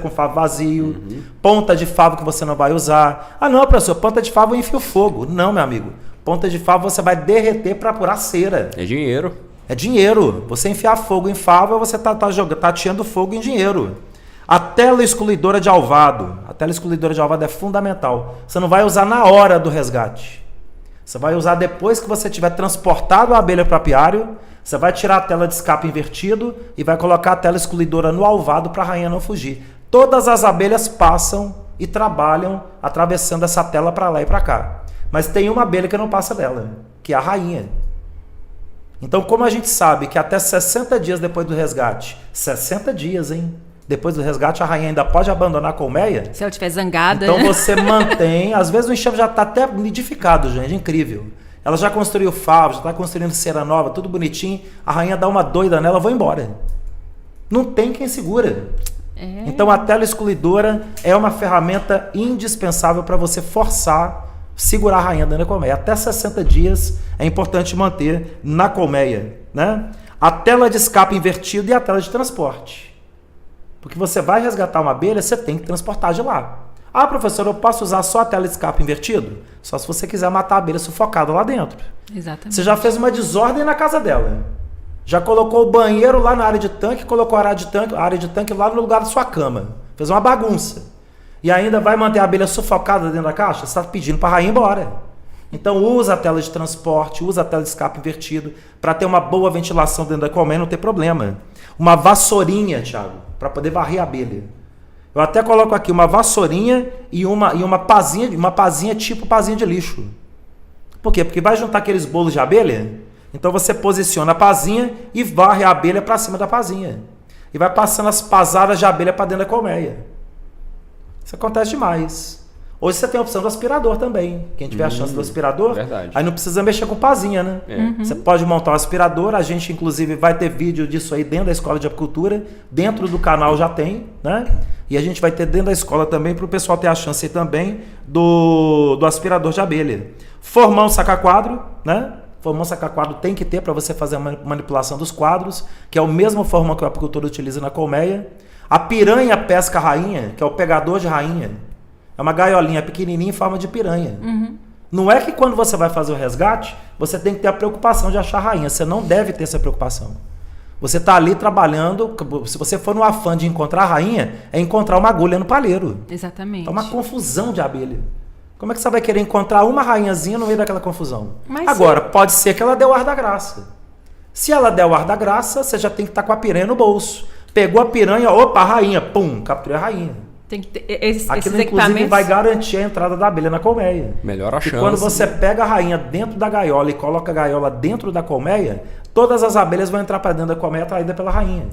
com favo vazio, ponta de favo que você não vai usar. Ah não, professor, ponta de favo eu enfio fogo. Não, meu amigo. Ponta de favo você vai derreter para apurar cera. É dinheiro. É dinheiro. Você enfiar fogo em favo, você tá ateando fogo em dinheiro. A tela excluidora de alvado. A tela excluidora de alvado é fundamental. Você não vai usar na hora do resgate. Você vai usar depois que você tiver transportado a abelha para o apiário. Você vai tirar a tela de escape invertido e vai colocar a tela excluidora no alvado para a rainha não fugir. Todas as abelhas passam e trabalham atravessando essa tela para lá e para cá. Mas tem uma abelha que não passa dela, que é a rainha. Então, como a gente sabe que até 60 dias depois do resgate, 60 dias, hein? Depois do resgate, a rainha ainda pode abandonar a colmeia. Se ela estiver zangada. Então você mantém, às vezes o enxame já está até nidificado, gente, é incrível. Ela já construiu favo, já está construindo cera nova, tudo bonitinho. A rainha dá uma doida nela, vai embora. Não tem quem segura. Então a tela excluidora é uma ferramenta indispensável para você forçar segurar a rainha dentro da colmeia. Até 60 dias é importante manter na colmeia, né? A tela de escape invertido e a tela de transporte. Porque você vai resgatar uma abelha, você tem que transportar de lá. Ah, professor, eu posso usar só a tela de escape invertido? Só se você quiser matar a abelha sufocada lá dentro. Exatamente. Você já fez uma desordem na casa dela. Já colocou o banheiro lá na área de tanque, colocou a área de tanque lá no lugar da sua cama. Fez uma bagunça. E ainda vai manter a abelha sufocada dentro da caixa? Você está pedindo para a rainha ir embora. Então usa a tela de transporte, usa a tela de escape invertido para ter uma boa ventilação dentro da colmeia, não ter problema. Uma vassourinha, Thiago, para poder varrer a abelha. Eu até coloco aqui uma vassourinha e uma pazinha tipo pazinha de lixo. Por quê? Porque vai juntar aqueles bolos de abelha, então você posiciona a pazinha e varre a abelha para cima da pazinha. E vai passando as pasadas de abelha para dentro da colmeia. Isso acontece demais. Hoje você tem a opção do aspirador também. Quem tiver a chance do aspirador, verdade. aí não precisa mexer com pazinha, né? Você pode montar um aspirador, a gente inclusive vai ter vídeo disso aí dentro da Escola de Apicultura, dentro do canal já tem, né? E a gente vai ter dentro da escola também para o pessoal ter a chance aí também do aspirador de abelha. Formão saca-quadro, né? Formão saca-quadro tem que ter para você fazer a manipulação dos quadros, que é o mesmo formão que o apicultor utiliza na colmeia. A piranha pesca rainha, que é o pegador de rainha. É uma gaiolinha pequenininha em forma de piranha. Não é que quando você vai fazer o resgate, você tem que ter a preocupação de achar a rainha. Você não deve ter essa preocupação. Você está ali trabalhando, se você for no afã de encontrar a rainha, é encontrar uma agulha no palheiro. Exatamente. É uma confusão de abelha. Como é que você vai querer encontrar uma rainhazinha no meio daquela confusão? Mas agora, pode ser que ela dê o ar da graça. Se ela der o ar da graça, você já tem que estar com a piranha no bolso. Pegou a piranha, opa, a rainha, pum, capturei a rainha. Tem que ter esses Aquilo, inclusive, equipamentos. vai garantir a entrada da abelha na colmeia. Melhor a chance. E quando você pega a rainha dentro da gaiola e coloca a gaiola dentro da colmeia, todas as abelhas vão entrar para dentro da colmeia atraída pela rainha.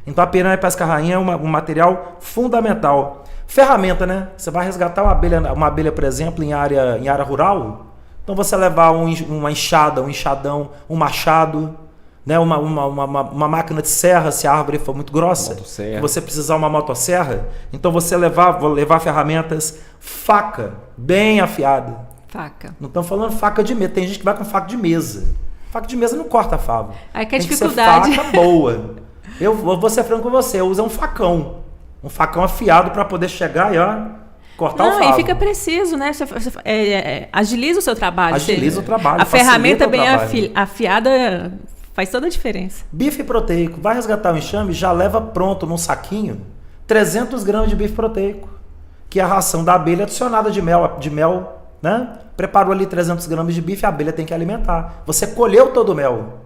Então a piranha pesca rainha é um material fundamental. Ferramenta, né? Você vai resgatar uma abelha, por exemplo, em área rural. Então você levar uma enxada, um enxadão, um machado, né? uma máquina de serra, se a árvore for muito grossa, você precisar uma motosserra, então você levar ferramentas, faca bem afiada. Faca. Não estamos falando faca de mesa, tem gente que vai com faca de mesa. Faca de mesa não corta a fava. Aí que é tem dificuldade. Que ser faca boa. Eu vou ser franco com você, eu uso um facão afiado para poder chegar e cortar o favo. Não, e fica preciso, né? Agiliza o seu trabalho. Agiliza o trabalho. A ferramenta bem trabalho. afiada faz toda a diferença. Bife proteico. Vai resgatar o enxame, já leva pronto num saquinho 300 gramas de bife proteico, que é a ração da abelha adicionada de mel, né? Preparou ali 300 gramas de bife, a abelha tem que alimentar. Você colheu todo o mel.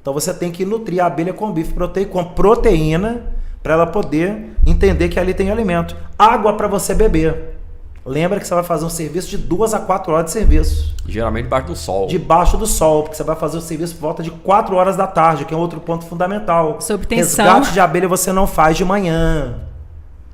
Então você tem que nutrir a abelha com bife proteico, com proteína, para ela poder entender que ali tem alimento. Água para você beber. Lembra que você vai fazer um serviço de 2 a 4 horas de serviço. Geralmente debaixo do sol. Debaixo do sol, porque você vai fazer o serviço por volta de 4 horas da tarde, que é outro ponto fundamental. Sob tensão. Resgate de abelha você não faz de manhã.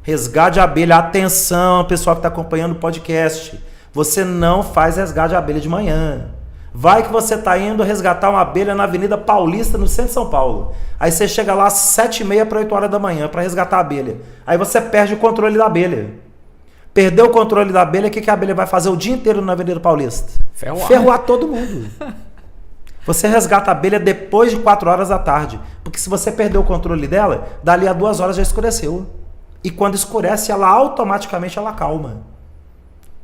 Resgate de abelha, atenção, pessoal que está acompanhando o podcast. Você não faz resgate de abelha de manhã. Vai que você está indo resgatar uma abelha na Avenida Paulista, no centro de São Paulo. Aí você chega lá às 7h30 para 8 horas da manhã para resgatar a abelha. Aí você perde o controle da abelha. Perdeu o controle da abelha, o que a abelha vai fazer o dia inteiro na Avenida Paulista? Ferroar todo mundo. Você resgata a abelha depois de 4 horas da tarde. Porque se você perder o controle dela, dali a 2 horas já escureceu. E quando escurece, ela automaticamente calma.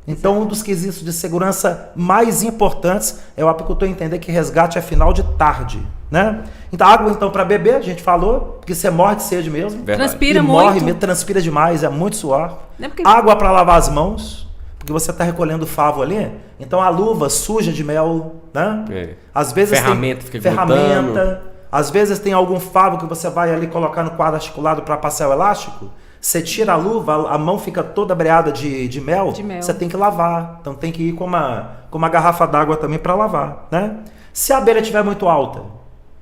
Então, um dos quesitos de segurança mais importantes é o apicultor entender que resgate é final de tarde, né? Então, água então para beber, a gente falou, porque você morre de sede mesmo. Verdade. Transpira muito. Transpira demais, é muito suor. Porque... Água para lavar as mãos, porque você está recolhendo o favo ali. Então, a luva suja de mel, né? Às vezes ferramenta. Às vezes tem algum favo que você vai ali colocar no quadro articulado para passar o elástico. Você tira a luva, a mão fica toda breada de mel, você tem que lavar. Então tem que ir com uma garrafa d'água também para lavar, né? Se a abelha estiver muito alta,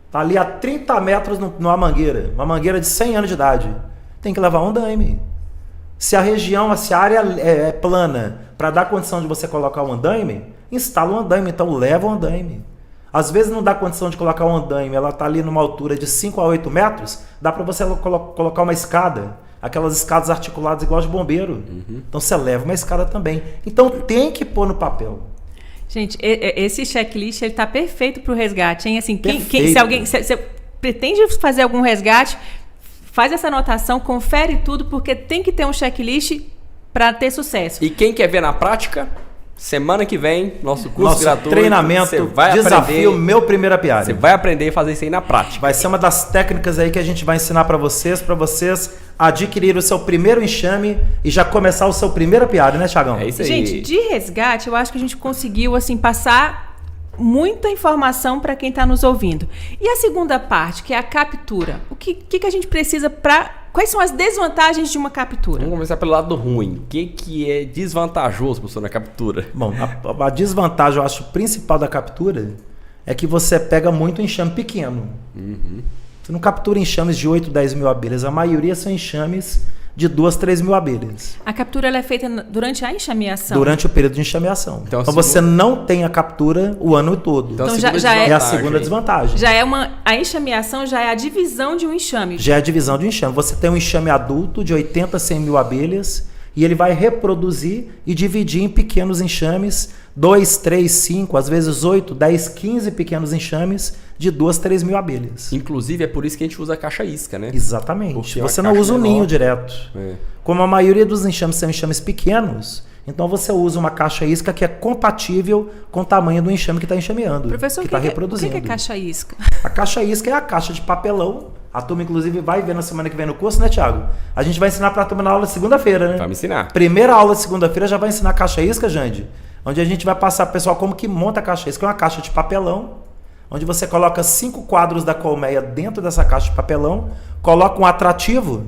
tá ali a 30 metros numa mangueira, uma mangueira de 100 anos de idade, tem que levar um andaime. Se a área é plana, para dar condição de você colocar um andaime, instala um andaime, então leva um andaime. Às vezes não dá condição de colocar um andaime, ela está ali numa altura de 5 a 8 metros, dá para você colocar uma escada. Aquelas escadas articuladas igual de bombeiro. Então você leva uma escada também. Então tem que pôr no papel. Gente, esse checklist ele tá perfeito para o resgate, hein? Assim, se você pretende fazer algum resgate, faz essa anotação, confere tudo, porque tem que ter um checklist para ter sucesso. E quem quer ver na prática, semana que vem, nosso curso gratuito. Treinamento, desafio, meu primeiro apiário. Você vai aprender a fazer isso aí na prática. Vai ser uma das técnicas aí que a gente vai ensinar para vocês adquirir o seu primeiro enxame e já começar o seu primeiro apiário, né, Thiagão? É isso aí. Gente, de resgate, eu acho que a gente conseguiu assim passar muita informação para quem está nos ouvindo. E a segunda parte, que é a captura. O que a gente precisa para... Quais são as desvantagens de uma captura? Vamos começar pelo lado ruim. O que é desvantajoso, professor, na captura? Bom, a desvantagem, eu acho, principal da captura é que você pega muito enxame pequeno. Você não captura enxames de 8, 10 mil abelhas. A maioria são enxames de 2, 3 mil abelhas. A captura ela é feita durante a enxameação? Durante o período de enxameação. Então você não tem a captura o ano todo. Então já é a segunda desvantagem. A enxameação já é a divisão de um enxame. Já é a divisão de um enxame. Você tem um enxame adulto de 80 a 100 mil abelhas e ele vai reproduzir e dividir em pequenos enxames, 2, 3, 5, às vezes 8, 10, 15 pequenos enxames de 2, 3 mil abelhas. Inclusive, é por isso que a gente usa a caixa isca, né? Exatamente. Porque você não usa o ninho direto. É. Como a maioria dos enxames são enxames pequenos, então você usa uma caixa isca que é compatível com o tamanho do enxame que está enxameando. Professor, que está reproduzindo. O que é caixa isca? A caixa isca é a caixa de papelão. A turma, inclusive, vai ver na semana que vem no curso, né, Thiago? A gente vai ensinar para a turma na aula de segunda-feira, né? Vai me ensinar. Primeira aula de segunda-feira já vai ensinar a caixa isca, Jande. Onde a gente vai passar para o pessoal como que monta a caixa isca. É uma caixa de papelão, onde você coloca 5 quadros da colmeia dentro dessa caixa de papelão, coloca um atrativo,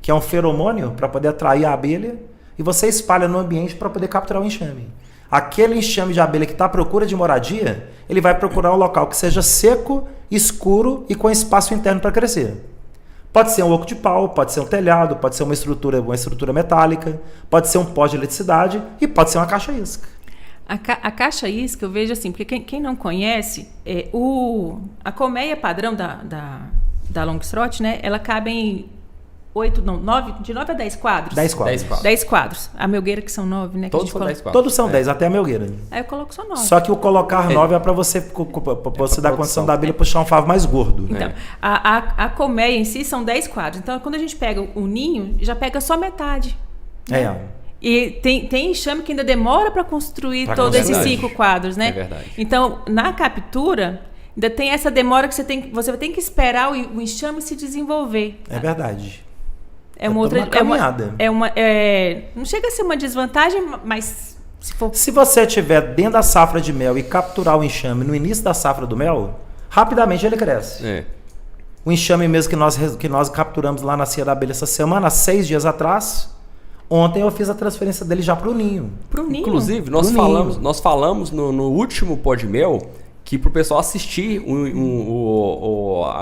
que é um feromônio, para poder atrair a abelha, e você espalha no ambiente para poder capturar o enxame. Aquele enxame de abelha que está à procura de moradia, ele vai procurar um local que seja seco, escuro e com espaço interno para crescer. Pode ser um oco de pau, pode ser um telhado, pode ser uma estrutura metálica, pode ser um pó de eletricidade e pode ser uma caixa isca. A caixa isca, eu vejo assim, porque quem não conhece, a colmeia padrão da Longstrot, né, ela cabe em 9 a 10 quadros. 10 quadros. 10 quadros. A melgueira que são 9, né? Todos são 10 quadros. Todos são 10, até a melgueira. Aí eu coloco só 9. Só que o colocar 9 é para você dar a condição da abelha puxar um favo mais gordo. Então, a colmeia em si são 10 quadros. Então, quando a gente pega o ninho, já pega só metade. E tem enxame que ainda demora para construir todos esses 5 quadros, né? É verdade. Então, na captura, ainda tem essa demora que você tem que esperar o enxame se desenvolver. É verdade. É uma outra caminhada. Não chega a ser uma desvantagem, mas se você estiver dentro da safra de mel e capturar o enxame no início da safra do mel, rapidamente ele cresce. O enxame mesmo que nós capturamos lá na Cia da Abelha essa semana, há 6 dias atrás, ontem eu fiz a transferência dele já para o ninho. Inclusive, nós falamos no último pó de mel que pro pessoal assistir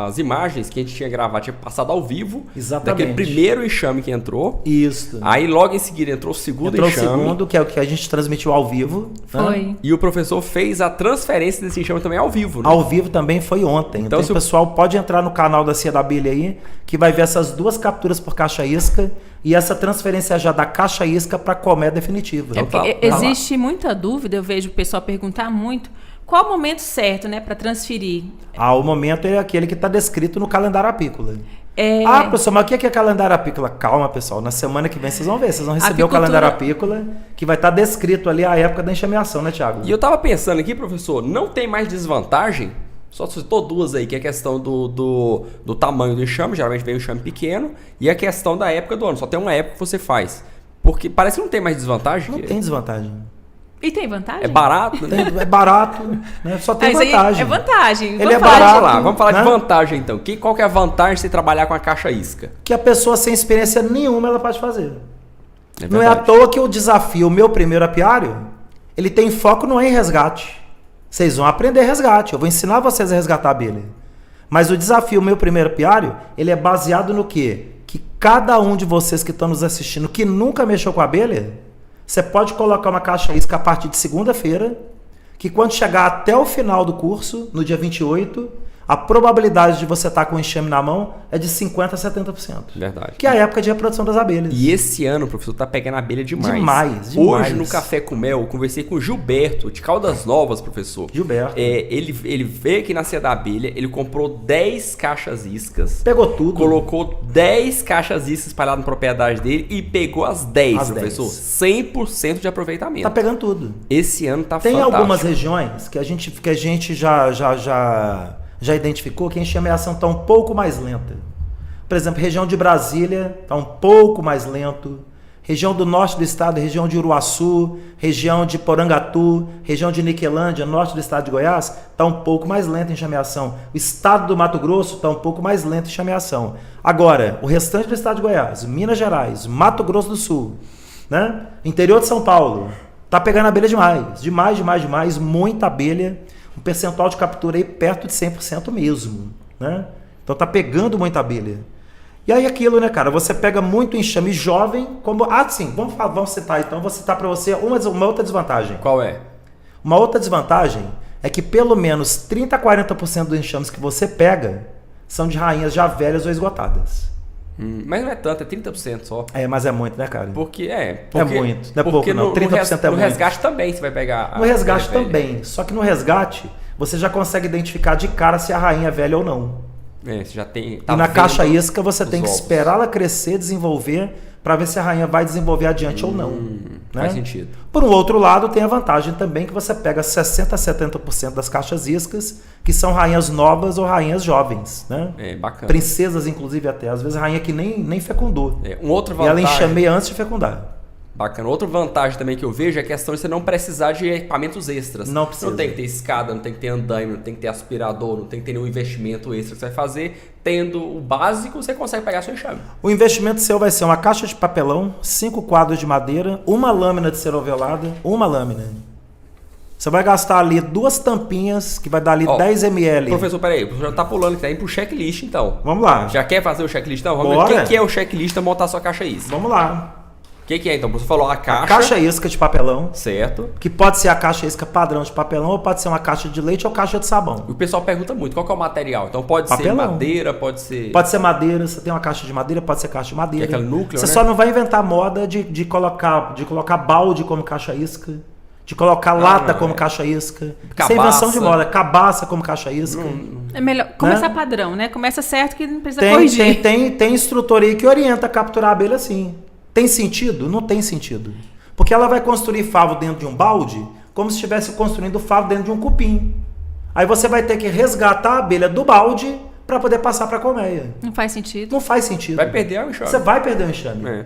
as imagens que a gente tinha gravado, tinha passado ao vivo. Exatamente. Daquele primeiro enxame que entrou. Isso. Aí logo em seguida entrou o segundo enxame. Entrou o segundo, que é o que a gente transmitiu ao vivo. Foi. Né? E o professor fez a transferência desse enxame também ao vivo, né? Ao vivo também foi ontem. Então o pessoal pode entrar no canal da Cia da Abelha aí, que vai ver essas 2 capturas por caixa isca e essa transferência já da caixa isca para colmeia definitiva. Existe muita dúvida, eu vejo o pessoal perguntar muito. Qual o momento certo, né, para transferir? O momento é aquele que está descrito no calendário apícola. Professor, mas o que é calendário apícola? Calma, pessoal. Na semana que vem vocês vão ver. Vocês vão receber o calendário apícola, que vai estar descrito ali a época da enxameação, né, Thiago? E eu tava pensando aqui, professor, não tem mais desvantagem? Só citou 2 aí, que é a questão do tamanho do enxame, geralmente vem um enxame pequeno, e a questão da época do ano. Só tem uma época que você faz. Porque parece que não tem mais desvantagem. Não tem desvantagem. E tem vantagem? É barato, né? É barato, né? Só tem vantagem. É vantagem. Ele é barato. Vamos falar de vantagem, então. Qual que é a vantagem de você trabalhar com a caixa isca? Que a pessoa sem experiência nenhuma ela pode fazer. Não é à toa que o desafio, o meu primeiro apiário, ele tem foco não é em resgate. Vocês vão aprender resgate. Eu vou ensinar vocês a resgatar a abelha. Mas o desafio, o meu primeiro apiário, ele é baseado no quê? Que cada um de vocês que estão nos assistindo, que nunca mexeu com a abelha, você pode colocar uma caixa isca a partir de segunda-feira, que quando chegar até o final do curso, no dia 28, a probabilidade de você estar com enxame na mão é de 50% a 70%. Verdade. Que é a época de reprodução das abelhas. E esse ano, professor, tá pegando abelha demais. Demais. Hoje, no Café com Mel, eu conversei com o Gilberto, de Caldas Novas, professor. Gilberto. Ele veio aqui na Cia da Abelha, ele comprou 10 caixas iscas. Pegou tudo. Colocou 10 caixas iscas espalhadas na propriedade dele e pegou as 10, As professor. 10. 100% de aproveitamento. Tá pegando tudo. Esse ano tá Tem fantástico. algumas regiões que a gente já identificou que a enxameação está um pouco mais lenta. Por exemplo, região de Brasília está um pouco mais lento. Região do norte do estado, região de Uruaçu, região de Porangatu, região de Niquelândia, norte do estado de Goiás, está um pouco mais lenta a enxameação. O estado do Mato Grosso está um pouco mais lento a enxameação. Agora, o restante do estado de Goiás, Minas Gerais, Mato Grosso do Sul, né? Interior de São Paulo, está pegando abelha demais. Demais, muita abelha. Um percentual de captura aí perto de 100% mesmo, né? Então tá pegando muita abelha. E aí aquilo, né, cara? Você pega muito enxame jovem, como... Ah, sim, vamos citar então. Vou citar para você uma outra desvantagem. Qual é? Uma outra desvantagem é que pelo menos 30 a 40% dos enxames que você pega são de rainhas já velhas ou esgotadas. Mas não é tanto, é 30% só. É, mas é muito, né, cara? Porque é muito, não é pouco não. 30% é muito. No resgate também você vai pegar. No resgate também. Só que no resgate você já consegue identificar de cara se a rainha é velha ou não. Você já tem. E na caixa isca você tem que ovos. esperar ela crescer, desenvolver, para ver se a rainha vai desenvolver adiante ou não. Né? Faz sentido. Por um outro lado, tem a vantagem também que você pega 60% a 70% das caixas iscas, que são rainhas novas ou rainhas jovens. Né? É, bacana. Princesas, inclusive, até. Às vezes a rainha que nem fecundou. Uma outra E vantagem. ela enxameia antes de fecundar. Bacana. Outra vantagem também que eu vejo é a questão de você não precisar de equipamentos extras. Não precisa. Não tem que ter escada, não tem que ter andaime, não tem que ter aspirador, não tem que ter nenhum investimento extra que você vai fazer. Tendo o básico, você consegue pegar seu enxame. O investimento seu vai ser uma caixa de papelão, 5 quadros de madeira, uma lâmina de cera ovelada, uma lâmina. Você vai gastar ali 2 tampinhas, que vai dar ali 10 ml. Professor, peraí, o professor já tá pulando, que tá indo pro checklist então. Vamos lá. Já quer fazer o checklist então? Vamos Bora. ver o que é o checklist para montar sua caixa isca. Vamos lá. O que é então? Você falou a caixa. A caixa isca de papelão. Certo. Que pode ser a caixa isca padrão de papelão, ou pode ser uma caixa de leite ou caixa de sabão. E o pessoal pergunta muito, qual que é o material? Então pode Papelão. ser madeira, pode ser... Pode ser madeira, você tem uma caixa de madeira, pode ser caixa de madeira. Que é aquele núcleo, você né? só não vai inventar moda de colocar balde como caixa isca, de colocar lata como caixa isca. Isso é invenção de moda. Cabaça como caixa isca. É melhor começar padrão, né? Começa certo que não precisa Tem corrigir. instrutor aí que orienta a capturar a abelha assim. Tem sentido? Não tem sentido. Porque ela vai construir favo dentro de um balde como se estivesse construindo favo dentro de um cupim. Aí você vai ter que resgatar a abelha do balde para poder passar para a colmeia. Não faz sentido. Não faz sentido. Vai perder o enxame. Você vai perder o enxame. É.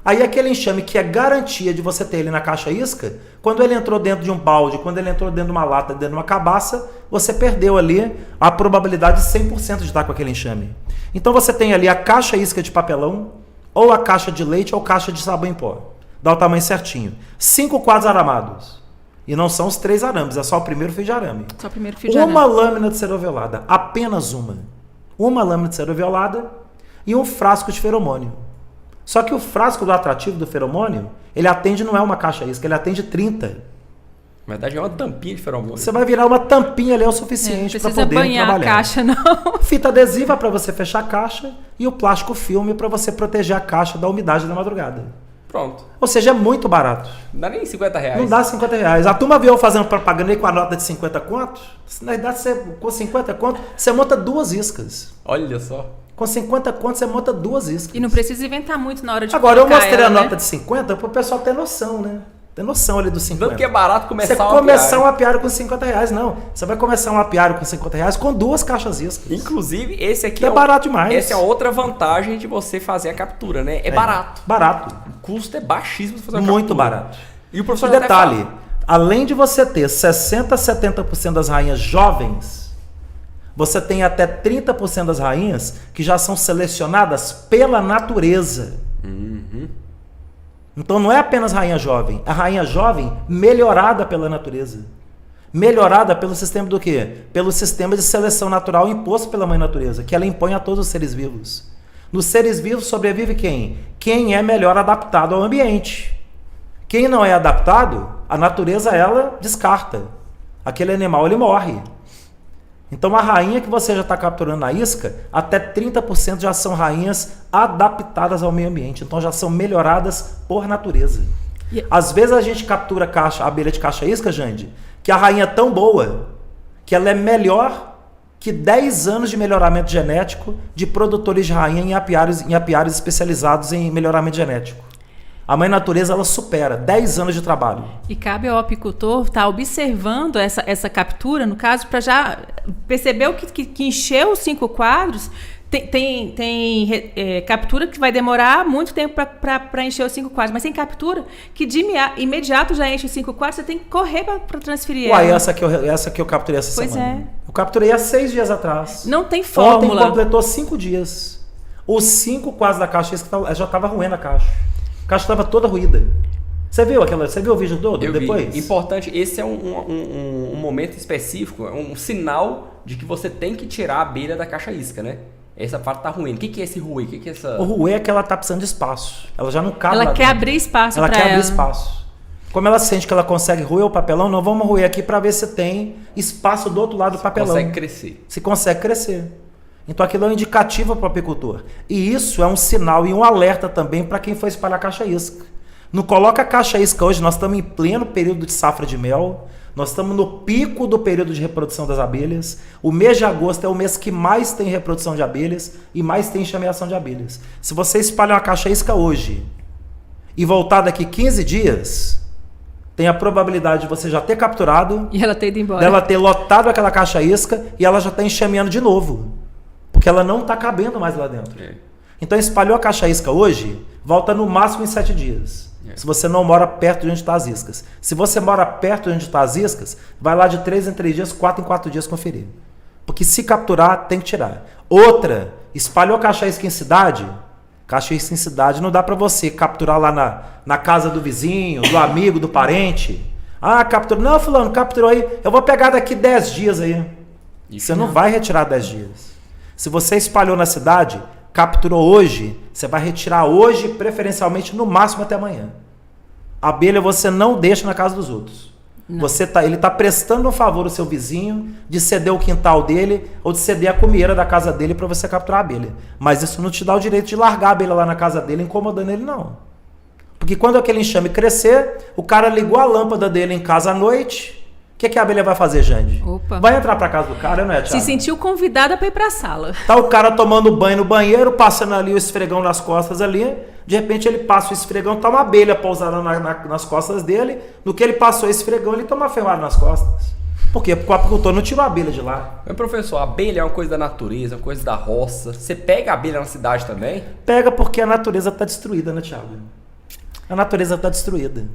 Aí aquele enxame que é garantia de você ter ele na caixa isca, quando ele entrou dentro de um balde, quando ele entrou dentro de uma lata, dentro de uma cabaça, você perdeu ali a probabilidade de 100% de estar com aquele enxame. Então você tem ali a caixa isca de papelão, ou a caixa de leite, ou caixa de sabão em pó. Dá o tamanho certinho. 5 quadros aramados. E não são os 3 arames, é só o primeiro fio de arame. Só o primeiro fio de arame. Uma lâmina de cera ovelada, apenas uma. Uma lâmina de cera ovelada e um frasco de feromônio. Só que o frasco do atrativo do feromônio, ele atende, não é uma caixa isca, ele atende 30. Na verdade é uma tampinha de feromônio. Você vai virar uma tampinha ali o suficiente para Não precisa poder banhar trabalhar. a caixa, não. Fita adesiva para você fechar a caixa e o plástico filme para você proteger a caixa da umidade da madrugada. Pronto. Ou seja, é muito barato. Não dá nem R$50. Não dá R$50. A turma viu eu fazendo propaganda aí com a nota de 50 conto. Na verdade, com 50 conto, você monta 2 iscas. Olha só. Com 50 conto, você monta 2 iscas. E não precisa inventar muito na hora de Agora, eu colocar mostrei ela, a nota né? de 50 para o pessoal ter noção, né? Ter noção ali dos 50. Tanto que é barato começar Você começar um apiário com R$50, não. Você vai começar um apiário com R$50 com 2 caixas iscas. Inclusive, esse aqui É barato demais. Essa é outra vantagem de você fazer a captura, né? É barato. Barato. O custo é baixíssimo de fazer uma Muito captura. barato. E o professor E já até detalhe, fala. além de você ter 60% a 70% das rainhas jovens, você tem até 30% das rainhas que já são selecionadas pela natureza. Então não é apenas rainha jovem, a rainha jovem melhorada pela natureza. Melhorada pelo sistema do quê? Pelo sistema de seleção natural imposto pela mãe natureza, que ela impõe a todos os seres vivos. Nos seres vivos sobrevive quem? Quem é melhor adaptado ao ambiente. Quem não é adaptado, a natureza ela descarta. Aquele animal ele morre. Então a rainha que você já está capturando na isca, até 30% já são rainhas adaptadas ao meio ambiente. Então já são melhoradas por natureza. Às vezes a gente captura abelha de caixa-isca, Jande, que a rainha é tão boa que ela é melhor que 10 anos de melhoramento genético de produtores de rainha em apiários especializados em melhoramento genético. A mãe natureza, ela supera 10 anos de trabalho. E cabe ao apicultor estar observando essa captura, no caso, para já perceber o que encheu os 5 quadros. Tem captura que vai demorar muito tempo para encher os 5 quadros, mas tem captura que de imediato já enche os 5 quadros, você tem que correr para transferir ela. Essa que eu capturei essa semana. Pois é. Eu capturei há 6 dias atrás. Não tem fórmula. Ontem completou 5 dias. Os 5 quadros da caixa já estava ruindo a caixa. A caixa estava toda ruída. Você viu o vídeo todo? Eu depois? Vi. Importante, esse é um momento específico, é um sinal de que você tem que tirar a abelha da caixa isca, né? Essa parte tá ruim. O que é esse ruê? O que é essa... O ruê é que ela tá precisando de espaço. Ela já não cabe Ela lá quer dentro. abrir espaço para ela. Ela quer abrir espaço. Como ela sente que ela consegue roer o papelão, não vamos roer aqui para ver se tem espaço do outro lado do papelão. Consegue crescer. Se consegue crescer. Então aquilo é um indicativo para o apicultor. E isso é um sinal e um alerta também para quem for espalhar caixa-isca. Não coloca caixa-isca hoje, nós estamos em pleno período de safra de mel, nós estamos no pico do período de reprodução das abelhas. O mês de agosto é o mês que mais tem reprodução de abelhas e mais tem enxameação de abelhas. Se você espalhar uma caixa-isca hoje e voltar daqui 15 dias, tem a probabilidade de você já ter capturado, e ela ter ido embora. Dela ter lotado aquela caixa-isca e ela já está enxameando de novo. Porque ela não está cabendo mais lá dentro. Então espalhou a caixa-isca hoje, volta no máximo em 7 dias. Se você não mora perto de onde estão as iscas. Se você mora perto de onde estão as iscas, vai lá de 3 em 3 dias, 4 em 4 dias conferir. Porque se capturar, tem que tirar. Outra, espalhou a caixa-isca em cidade. Caixa-isca em cidade não dá para você capturar lá na casa do vizinho, do amigo, do parente. Ah, capturou. Não, fulano, capturou aí. Eu vou pegar daqui 10 dias aí. Você não vai retirar 10 dias. Se você espalhou na cidade, capturou hoje, você vai retirar hoje, preferencialmente no máximo até amanhã. A abelha você não deixa na casa dos outros. Ele está prestando um favor ao seu vizinho de ceder o quintal dele ou de ceder a comieira da casa dele para você capturar a abelha. Mas isso não te dá o direito de largar a abelha lá na casa dele incomodando ele, não. Porque quando aquele enxame crescer, o cara ligou a lâmpada dele em casa à noite. O que a abelha vai fazer, Jande? Opa. Vai entrar para casa do cara, não é, Thiago? Se sentiu convidada para ir para a sala. Tá o cara tomando banho no banheiro, passando ali o esfregão nas costas ali. De repente ele passa o esfregão, tá uma abelha pousada nas costas dele. No que ele passou o esfregão, ele toma uma ferrada nas costas. Por quê? Porque o apicultor não tirou a abelha de lá. Mas, professor, a abelha é uma coisa da natureza, uma coisa da roça. Você pega a abelha na cidade também? Pega porque a natureza tá destruída, né, Thiago? A natureza tá destruída.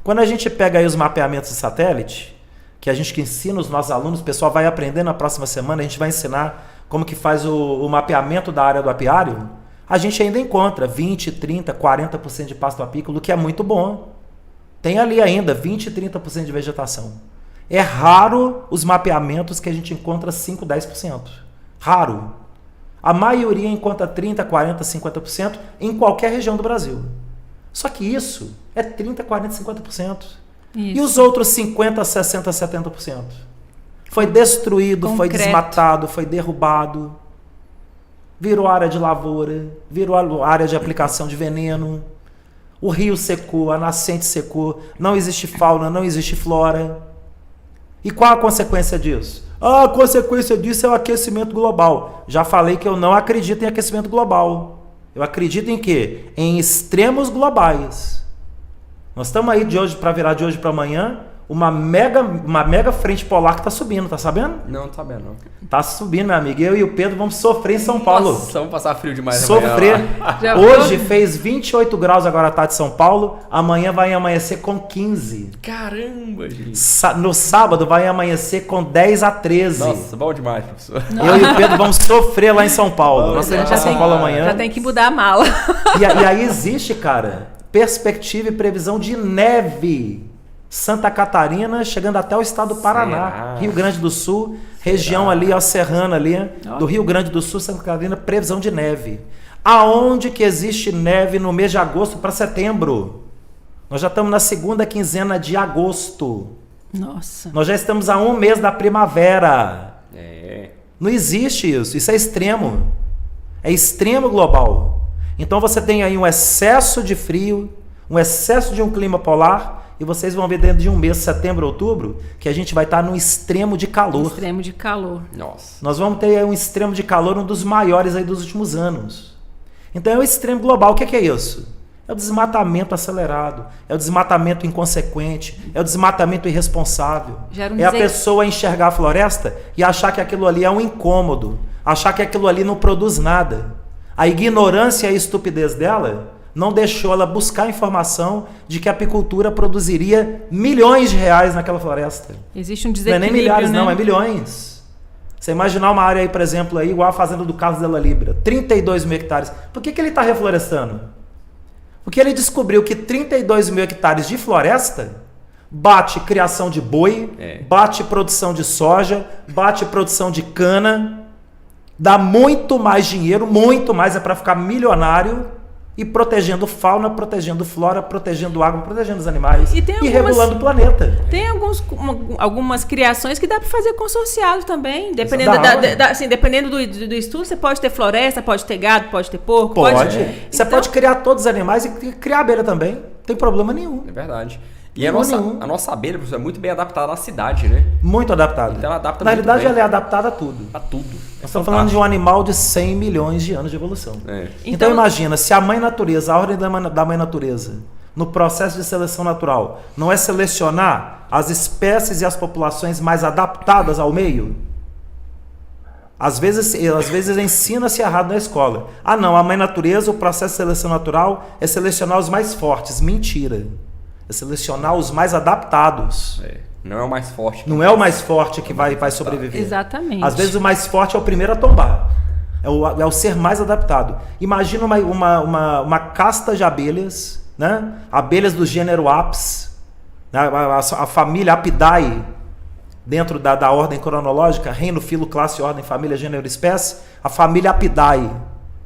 Quando a gente pega aí os mapeamentos de satélite, que a gente ensina os nossos alunos, o pessoal vai aprender na próxima semana, a gente vai ensinar como que faz o mapeamento da área do apiário, a gente ainda encontra 20, 30, 40% de pasto apícola, que é muito bom. Tem ali ainda 20, 30% de vegetação. É raro os mapeamentos que a gente encontra 5, 10%. Raro. A maioria encontra 30, 40, 50% em qualquer região do Brasil. Só que isso é 30, 40, 50%. Isso. E os outros 50, 60, 70%? Foi destruído, Concreto. Foi desmatado, foi derrubado. Virou área de lavoura, virou área de aplicação de veneno. O rio secou, a nascente secou. Não existe fauna, não existe flora. E qual a consequência disso? A consequência disso é o aquecimento global. Já falei que eu não acredito em aquecimento global. Eu acredito em quê? Em extremos globais. Nós estamos aí para virar de hoje para amanhã uma mega frente polar que está subindo, tá sabendo? Não, tô sabendo não. Tá subindo, meu amigo. Eu e o Pedro vamos sofrer em São Paulo. Nossa, vamos passar frio demais sofrer. Hoje fez 28 graus agora à tarde em São Paulo. Amanhã vai amanhecer com 15. Caramba, gente. No sábado vai amanhecer com 10 a 13. Nossa, bom demais, professor. Eu e o Pedro vamos sofrer lá em São Paulo. Nós estamos para São Paulo amanhã. Já tem que mudar a mala. E aí existe, cara, perspectiva e previsão de neve. Santa Catarina, chegando até o estado do Paraná, Rio Grande do Sul, região ali, ó, serrana ali, do Rio Grande do Sul, Santa Catarina, previsão de neve. Aonde que existe neve no mês de agosto para setembro? Nós já estamos na segunda quinzena de agosto. Nossa. Nós já estamos a um mês da primavera. Não existe isso. Isso é extremo. É extremo global. Então você tem aí um excesso de frio, um excesso de um clima polar, e vocês vão ver dentro de um mês, setembro, outubro, que a gente vai estar num extremo de calor. Extremo de calor. Nossa. Nós vamos ter aí um extremo de calor, um dos maiores aí dos últimos anos. Então é o extremo global. O que é isso? É o desmatamento acelerado, é o desmatamento inconsequente, é o desmatamento irresponsável. É a pessoa enxergar a floresta e achar que aquilo ali é um incômodo, achar que aquilo ali não produz nada. A ignorância e a estupidez dela não deixou ela buscar a informação de que a apicultura produziria milhões de reais naquela floresta. Existe um Não é desequilíbrio, nem milhares, né? não, é milhões. Você imaginar uma área aí, por exemplo, aí, igual a fazenda do Carlos Della Libra, 32 mil hectares. Por que ele está reflorestando? Porque ele descobriu que 32 mil hectares de floresta bate criação de boi, bate produção de soja, bate produção de cana, dá muito mais dinheiro, muito mais, é para ficar milionário, e protegendo fauna, protegendo flora, protegendo água, protegendo os animais e regulando o planeta. Tem algumas criações que dá para fazer consorciado também. Dependendo, assim, dependendo do estudo, você pode ter floresta, pode ter gado, pode ter porco. Pode. Você pode criar todos os animais e criar abelha também. Não tem problema nenhum. É verdade. E a nossa abelha, professor, é muito bem adaptada à cidade, né? Muito adaptada. Então ela adapta Na muito realidade, bem. ela é adaptada a tudo. A tudo. Nós estamos falando de um animal de 100 milhões de anos de evolução. Então imagina, se a mãe natureza, a ordem da mãe natureza, no processo de seleção natural, não é selecionar as espécies e as populações mais adaptadas ao meio? Às vezes ensina-se errado na escola. Ah não, a mãe natureza, o processo de seleção natural é selecionar os mais fortes. Mentira. É selecionar os mais adaptados. Não é o mais forte. Não é o mais forte que vai sobreviver. Exatamente. Às vezes o mais forte é o primeiro a tombar. É o ser mais adaptado. Imagina uma casta de abelhas, né? Abelhas do gênero Apis, né? A família Apidae, dentro da ordem cronológica, reino, filo, classe, ordem, família, gênero, espécie, a família Apidae,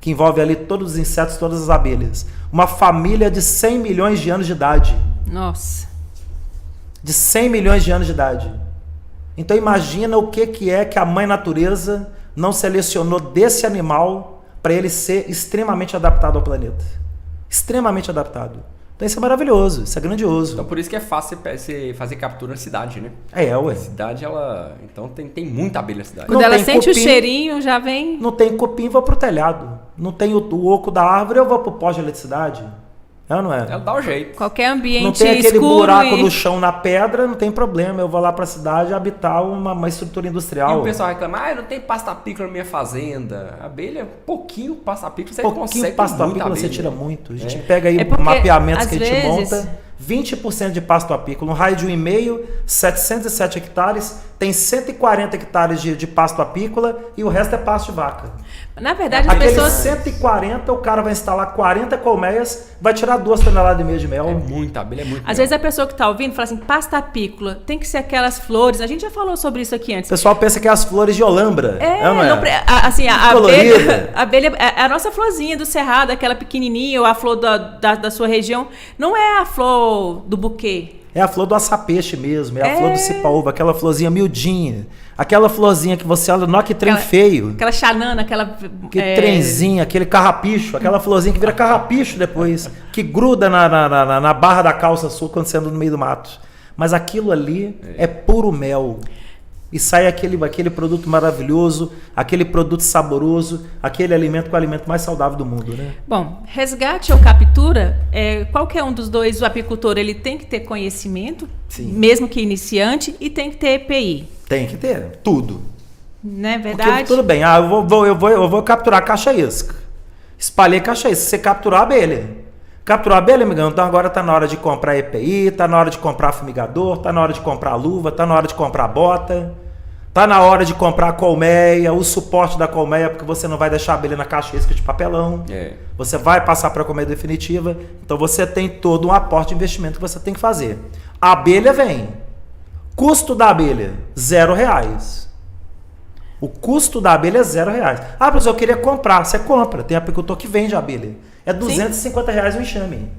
que envolve ali todos os insetos, todas as abelhas. Uma família de 100 milhões de anos de idade. Nossa. De 100 milhões de anos de idade. Então imagina o que é que a mãe natureza não selecionou desse animal para ele ser extremamente adaptado ao planeta. Extremamente adaptado. Então isso é maravilhoso, isso é grandioso. Então por isso que é fácil você fazer captura na cidade, né? Ué. A cidade, ela... Então tem muita abelha na cidade. Quando ela sente o cheirinho, já vem... Não tem cupim, vou pro telhado. Não tem o oco da árvore, eu vou pro poste de eletricidade. É, não é? Ela dá o jeito. Qualquer ambiente não tem aquele escuro buraco no chão na pedra, não tem problema. Eu vou lá pra cidade habitar uma estrutura industrial. E o pessoal reclama, não tem pasta-pícola na minha fazenda. Abelha, pouquinho pasta-pícola, você consegue pouquinho pasta-pícola você tira muito. A gente pega aí porque, mapeamentos que a gente vezes... monta. 20% de pasto apícola, um raio de 1,5, 707 hectares, tem 140 hectares de pasto apícola e o resto é pasto de vaca. Na verdade, as Aqueles pessoas... 140, o cara vai instalar 40 colmeias, vai tirar 2 toneladas e meia de mel. É muita abelha, é muito Às vezes a pessoa que está ouvindo fala assim, pasta apícola, tem que ser aquelas flores. A gente já falou sobre isso aqui antes. O pessoal pensa que é as flores de Olambra. Assim, a abelha é a nossa florzinha do cerrado, aquela pequenininha, ou a flor da sua região. Não é a flor do buquê. É a flor do açapeixe mesmo, é a flor do cipaúva, aquela florzinha miudinha. Aquela florzinha que você olha, nó que trem feio. Aquela xanana, aquela... Que trenzinho, aquele carrapicho, aquela florzinha que vira carrapicho depois, que gruda na barra da calça sua quando você anda no meio do mato. Mas aquilo ali é puro mel. E sai aquele produto maravilhoso, aquele produto saboroso, aquele alimento que é o alimento mais saudável do mundo, né? Bom, resgate ou captura, qualquer um dos dois, o apicultor, ele tem que ter conhecimento, Sim. mesmo que iniciante, e tem que ter EPI. Tem que ter, tudo. Não é verdade? Porque, tudo bem, eu vou capturar caixa-isca. Espalhei caixa-isca, você capturou a abelha. Capturou a abelha, amigão? Então agora está na hora de comprar EPI, está na hora de comprar fumigador, está na hora de comprar luva, está na hora de comprar bota, está na hora de comprar colmeia, o suporte da colmeia, porque você não vai deixar a abelha na caixa-isca de papelão. Você vai passar para a colmeia definitiva. Então você tem todo um aporte de investimento que você tem que fazer. A abelha vem. Custo da abelha, R$0. O custo da abelha é R$0. Ah, mas eu queria comprar. Você compra. Tem apicultor que vende a abelha. É R$250 o enxame.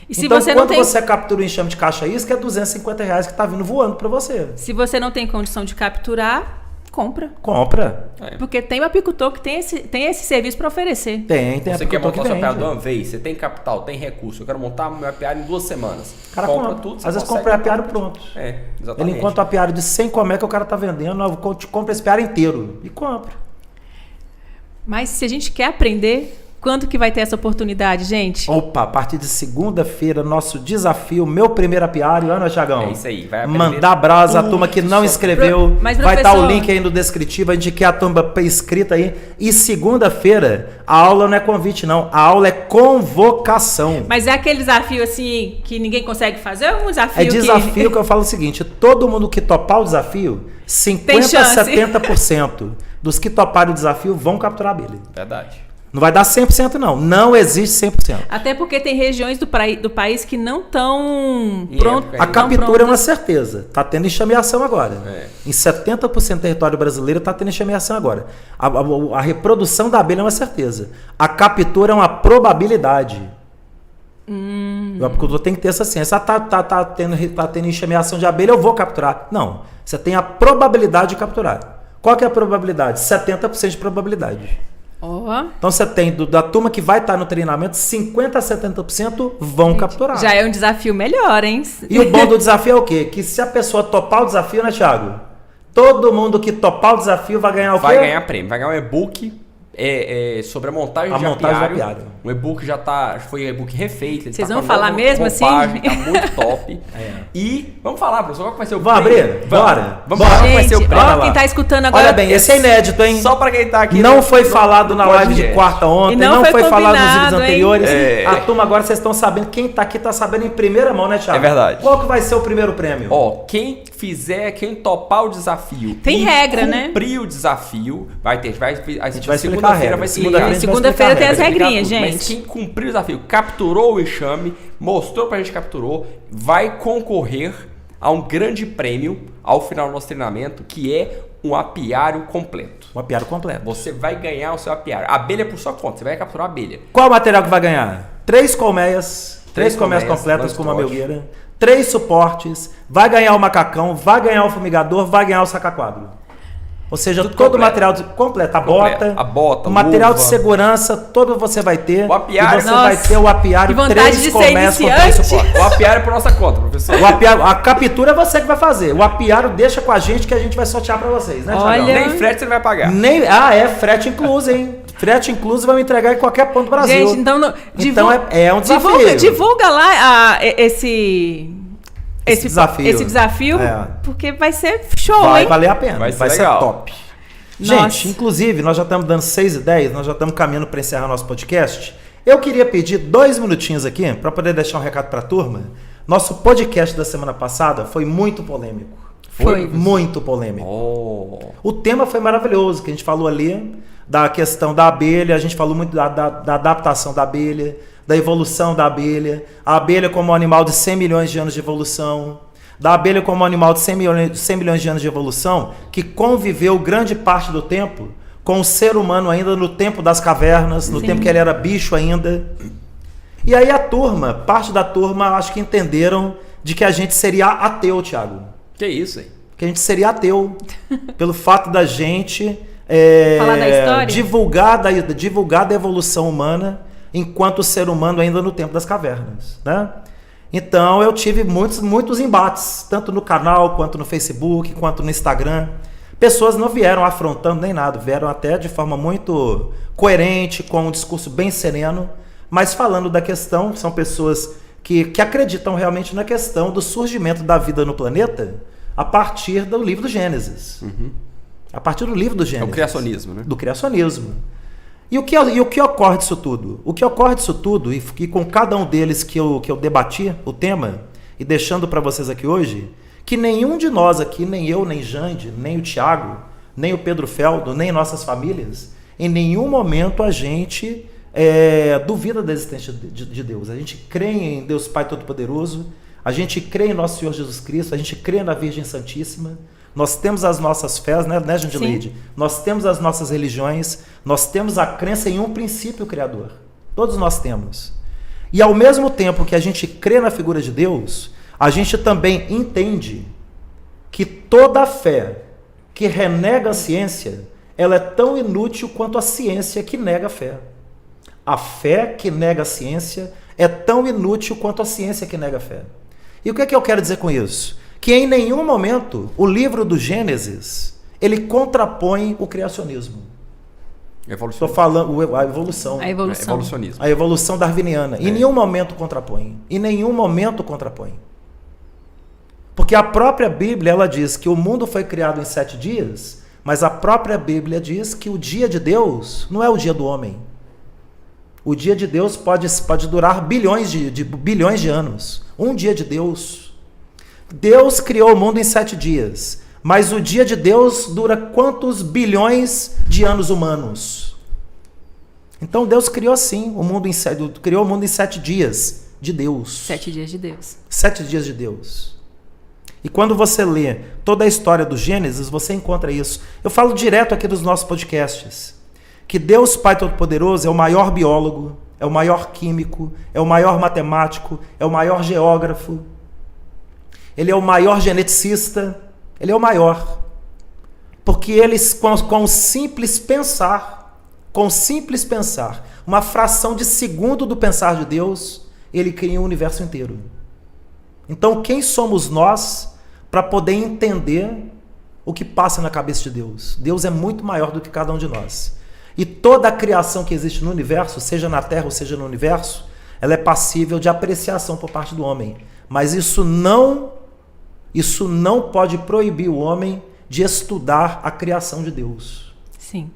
E se então, você quando não tem... você captura o enxame de caixa isca, é R$250 que está vindo voando para você. Se você não tem condição de capturar, Compra. Compra. Porque tem um apicultor que tem esse serviço para oferecer. Tem Você quer apicultor montar seu apiário de vende. uma vez, você tem capital, tem recurso, eu quero montar meu apiário em 2 semanas. O cara compra compra. tudo, você Às vezes consegue compra apiário montar. pronto. Exatamente. Ele encontra o apiário de 100 como é que o cara tá vendendo, eu compro esse apiário inteiro. E compra. Mas se a gente quer aprender, quando que vai ter essa oportunidade, gente? Opa, a partir de segunda-feira, nosso desafio, meu primeiro apiário, Ana Thiagão. É isso aí, vai aprender Mandar brasa, a turma que não tudo inscreveu. Mas, vai estar o professor- link aí no descritivo, a gente quer a turma inscrita aí. E segunda-feira, a aula não é convite, não. A aula é convocação. Mas é aquele desafio assim que ninguém consegue fazer ou um desafio É desafio que eu falo o seguinte: todo mundo que topar o desafio, 50% a chance. 70% dos que toparem o desafio vão capturar a abelha. Verdade. Não vai dar 100% não. Não existe 100%. Até porque tem regiões do país que não estão Em prontas. época A captura é uma certeza. Está tendo enxameação agora. Em 70% do território brasileiro está tendo enxameação agora. A reprodução da abelha é uma certeza. A captura é uma probabilidade. O apicultor tem que ter essa ciência. Tá tendo enxameação de abelha, eu vou capturar. Não. Você tem a probabilidade de capturar. Qual que é a probabilidade? 70% de probabilidade. Ó, Então você tem da turma que vai estar no treinamento, 50% a 70% vão capturar. já é um desafio melhor, hein? E o bom do desafio é o quê? Que se a pessoa topar o desafio, né, Thiago? Todo mundo que topar o desafio vai ganhar o quê? Vai ganhar prêmio, vai ganhar um e-book sobre a montagem A de montagem do apiário. apiário. O e-book foi um e-book refeito. ele Vocês tá vão com falar nova mesmo assim? roupagem, Tá muito top. É. E vamos falar, professor, qual que vai ser o Vamos prêmio? abrir? Bora. Vamos Bora. falar qual vai ser o Gente, prêmio. ó, lá. quem tá escutando agora. Olha bem, esse é inédito, hein? Só pra quem tá aqui. Não no- foi no- falado na no live de podcast. quarta ontem, E não não foi foi falado nos combinado, vídeos hein? anteriores. É. A turma agora vocês estão sabendo, quem tá aqui tá sabendo em primeira mão, né, Thiago? É verdade. Qual que vai ser o primeiro prêmio? Ó, quem topar o desafio Tem e regra, né? cumprir o desafio, vai ter, a gente vai explicar a segunda-feira regra. vai Segunda-feira explicar. a gente vai Segunda-feira tem as explicar a regra. regrinhas, Mas gente. quem cumprir o desafio, capturou o enxame, mostrou pra gente que capturou, vai concorrer a um grande prêmio ao final do nosso treinamento, que é um apiário completo. Um apiário completo. Você vai ganhar o seu apiário. A abelha é por sua conta, você vai capturar a abelha. Qual o material que vai ganhar? 3 colmeias, 3 colmeias colmeias, completas com uma lançote. melgueira, 3 suportes, vai ganhar o macacão, vai ganhar o fumigador, vai ganhar o saca-quadro. Ou seja, Tudo todo o completo. material completo, a bota, o material luva. de segurança, todo você vai ter. O apiário- e você Nossa, vai ter o apiário que vontade 3 de ser colmeias com 3 iniciante. suportes. O apiário é por nossa conta, professor. O apiário, a captura é você que vai fazer. O apiário deixa com a gente que a gente vai sortear pra vocês, né, Olha. Thiagão? Nem frete você não vai pagar. Frete incluso, hein? Frete incluso vai me entregar em qualquer ponto do Brasil. Gente, então, Então é um desafio. Divulga lá esse desafio, É. porque vai ser show, Vai hein? valer a pena, Vai vai ser ser legal. top. Nossa. Gente, inclusive, nós já estamos dando 6h10, nós já estamos caminhando para encerrar nosso podcast. Eu queria pedir 2 minutinhos aqui para poder deixar um recado para a turma. Nosso podcast da semana passada foi muito polêmico. Foi. Muito polêmico. Oh. O tema foi maravilhoso, que a gente falou ali da questão da abelha, a gente falou muito da adaptação da abelha, da evolução da abelha, a abelha como um animal de 100 milhões de anos de evolução, da abelha como um animal de 100 milhões de anos de evolução, que conviveu grande parte do tempo com o ser humano ainda no tempo das cavernas, no Sim. tempo que ele era bicho ainda. E aí parte da turma, acho que entenderam de que a gente seria ateu, Thiago. Que isso, hein? Que a gente seria ateu pelo fato da gente Falar da história? divulgar da evolução humana enquanto ser humano ainda no tempo das cavernas, né? Então eu tive muitos embates, tanto no canal, quanto no Facebook, quanto no Instagram. Pessoas não vieram afrontando nem nada, vieram até de forma muito coerente, com um discurso bem sereno, mas falando da questão, são pessoas que acreditam realmente na questão do surgimento da vida no planeta a partir do livro do Gênesis. A partir do livro do É Gênesis. o criacionismo, né? Do criacionismo. E o que ocorre disso tudo? O que ocorre disso tudo, e com cada um deles que eu debati o tema, e deixando para vocês aqui hoje, que nenhum de nós aqui, nem eu, nem Jande, nem o Thiago, nem o Pedro Feldo, nem nossas famílias, em nenhum momento a gente duvida da existência de Deus. A gente crê em Deus Pai Todo-Poderoso, a gente crê em nosso Senhor Jesus Cristo, a gente crê na Virgem Santíssima, nós temos as nossas fés, né, Jandileide? Nós temos as nossas religiões, nós temos a crença em um princípio criador. Todos nós temos. E ao mesmo tempo que a gente crê na figura de Deus, a gente também entende que toda fé que renega a ciência, ela é tão inútil quanto a ciência que nega a fé. A fé que nega a ciência é tão inútil quanto a ciência que nega a fé. E o que é que eu quero dizer com isso? Que em nenhum momento o livro do Gênesis, ele contrapõe o criacionismo. Estou falando a evolução. A evolução. Evolucionismo. A evolução darwiniana. Em nenhum momento contrapõe. Em nenhum momento contrapõe. Porque a própria Bíblia, ela diz que o mundo foi criado em 7 dias, mas a própria Bíblia diz que o dia de Deus não é o dia do homem. O dia de Deus pode durar bilhões de anos. Um dia de Deus. Deus criou o mundo em 7 dias. Mas o dia de Deus dura quantos bilhões de anos humanos? Então Deus criou assim, criou o mundo em 7 dias de Deus. 7 dias de Deus. 7 dias de Deus. E quando você lê toda a história do Gênesis, você encontra isso. Eu falo direto aqui dos nossos podcasts. Que Deus Pai Todo-Poderoso é o maior biólogo, é o maior químico, é o maior matemático, é o maior geógrafo. Ele é o maior geneticista. Ele é o maior, porque eles, com simples pensar, uma fração de segundo do pensar de Deus, ele cria o universo inteiro. Então, quem somos nós para poder entender o que passa na cabeça de Deus? Deus é muito maior do que cada um de nós. E toda a criação que existe no universo, seja na Terra ou seja no universo, ela é passível de apreciação por parte do homem. Mas isso não pode proibir o homem de estudar a criação de Deus. Sim.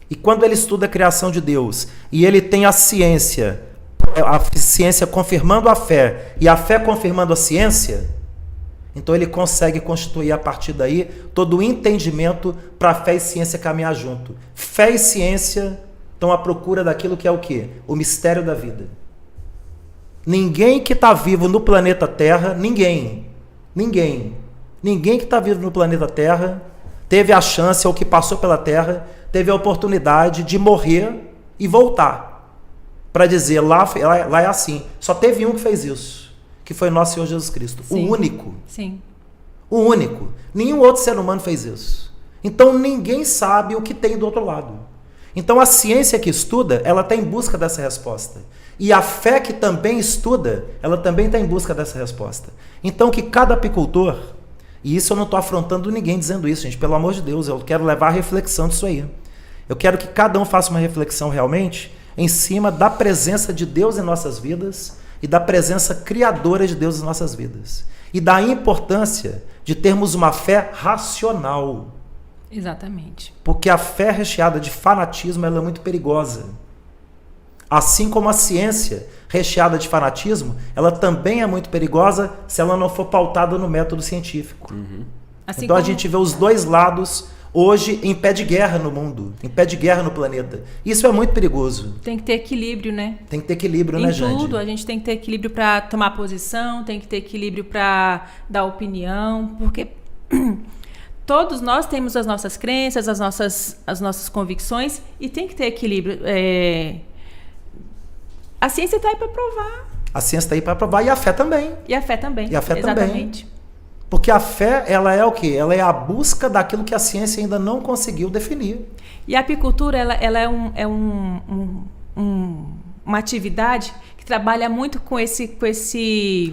E quando ele estuda a criação de Deus, e ele tem a ciência confirmando a fé, e a fé confirmando a ciência, então ele consegue constituir a partir daí todo o entendimento para a fé e ciência caminhar junto. Fé e ciência estão à procura daquilo que é o quê? O mistério da vida. Ninguém que está vivo no planeta Terra, ninguém que está vivo no planeta Terra teve a chance, ou que passou pela Terra, teve a oportunidade de morrer e voltar. Para dizer, lá é assim. Só teve um que fez isso, que foi nosso Senhor Jesus Cristo. Sim. O único. Sim. O único. Nenhum outro ser humano fez isso. Então ninguém sabe o que tem do outro lado. Então a ciência que estuda, ela está em busca dessa resposta. E a fé que também estuda, ela também está em busca dessa resposta. Então que cada apicultor, e isso eu não estou afrontando ninguém dizendo isso, gente, pelo amor de Deus, eu quero levar a reflexão disso aí. Eu quero que cada um faça uma reflexão realmente em cima da presença de Deus em nossas vidas e da presença criadora de Deus em nossas vidas. E da importância de termos uma fé racional. Exatamente. Porque a fé recheada de fanatismo, ela é muito perigosa. Assim como a ciência recheada de fanatismo, ela também é muito perigosa se ela não for pautada no método científico. Uhum. Assim então como... a gente vê os dois lados hoje em pé de guerra no mundo, em pé de guerra no planeta. Isso é muito perigoso. Tem que ter equilíbrio, né? Tem que ter equilíbrio, né, Jande? Em tudo, a gente tem que ter equilíbrio para tomar posição, tem que ter equilíbrio para dar opinião, porque todos nós temos as nossas crenças, as nossas convicções, e tem que ter equilíbrio. A ciência está aí para provar. A ciência está aí para provar, e a fé também. E a fé também. E a fé exatamente. Também. Porque a fé, ela é o quê? Ela é a busca daquilo que a ciência ainda não conseguiu definir. E a apicultura, ela é uma atividade que trabalha muito com esse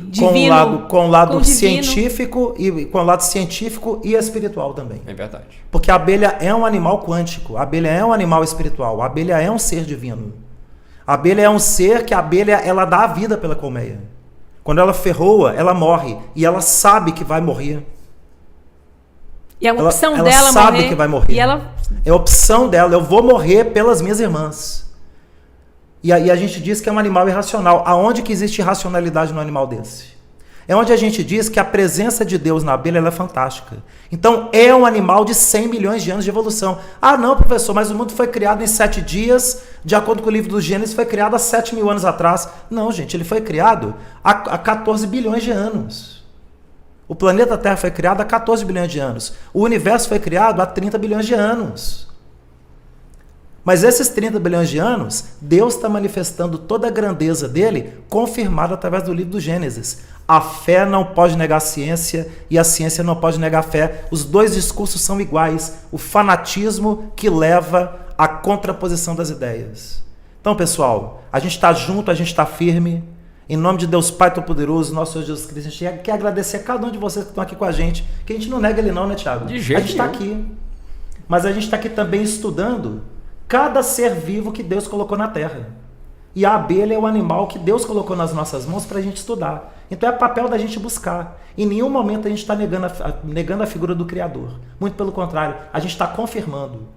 divino. Com o lado divino. científico e espiritual também. É verdade. Porque a abelha é um animal quântico, a abelha é um animal espiritual, a abelha é um ser divino. A abelha é um ser que ela dá a vida pela colmeia. Quando ela ferroa, ela morre. E ela sabe que vai morrer. E a opção ela dela sabe morrer, que vai morrer. E ela... É a opção dela. Eu vou morrer pelas minhas irmãs. E a gente diz que é um animal irracional. Aonde que existe irracionalidade no animal desse? É onde a gente diz que a presença de Deus na abelha ela é fantástica. Então, é um animal de 100 milhões de anos de evolução. Ah, não, professor, mas o mundo foi criado em 7 dias, de acordo com o livro dos Gênesis, foi criado há 7 mil anos atrás. Não, gente, ele foi criado há 14 bilhões de anos. O planeta Terra foi criado há 14 bilhões de anos. O universo foi criado há 30 bilhões de anos. Mas esses 30 bilhões de anos, Deus está manifestando toda a grandeza dele, confirmado através do livro do Gênesis. A fé não pode negar a ciência e a ciência não pode negar a fé. Os dois discursos são iguais. O fanatismo que leva à contraposição das ideias. Então, pessoal, a gente está junto, a gente está firme. Em nome de Deus Pai Todo-Poderoso, nosso Senhor Jesus Cristo, a gente quer agradecer a cada um de vocês que estão aqui com a gente, que a gente não nega ele não, né, Thiago? De jeito A gente está aqui. Mas a gente está aqui também estudando cada ser vivo que Deus colocou na Terra. E a abelha é o animal que Deus colocou nas nossas mãos para a gente estudar. Então é papel da gente buscar. Em nenhum momento a gente está negando a figura do Criador. Muito pelo contrário, a gente está confirmando.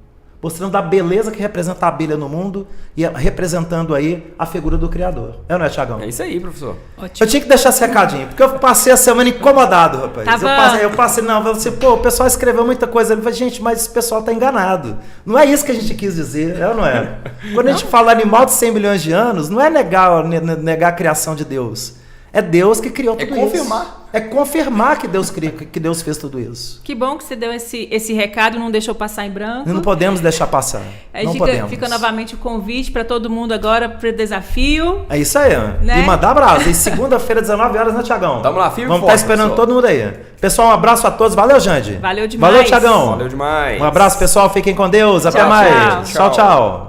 Mostrando a beleza que representa a abelha no mundo e representando aí a figura do Criador. É ou não é, Thiagão? É isso aí, professor. Ótimo. Eu tinha que deixar esse recadinho, porque eu passei a semana incomodado, rapaz. Tava... Eu passei, não, você, pô, o pessoal escreveu muita coisa. Eu falei, gente, mas esse pessoal tá enganado. Não é isso que a gente quis dizer, é ou não é? Quando a gente fala animal de 100 milhões de anos, não é negar a criação de Deus. É Deus que criou tudo isso. É confirmar. É confirmar que Deus fez tudo isso. Que bom que você deu esse recado e não deixou passar em branco. Não podemos deixar passar. Aí não fica, podemos. fica novamente o convite para todo mundo agora para o desafio. É isso aí, né? E mandar abraço. E segunda-feira, 19 horas, né, Thiagão? Tamo lá, firme e Vamos forte, estar esperando pessoal. todo mundo aí. Pessoal, um abraço a todos. Valeu, Jande. Valeu demais. Valeu, Thiagão. Valeu demais. Um abraço, pessoal. Fiquem com Deus. Até Tchau, mais. tchau. Tchau, tchau.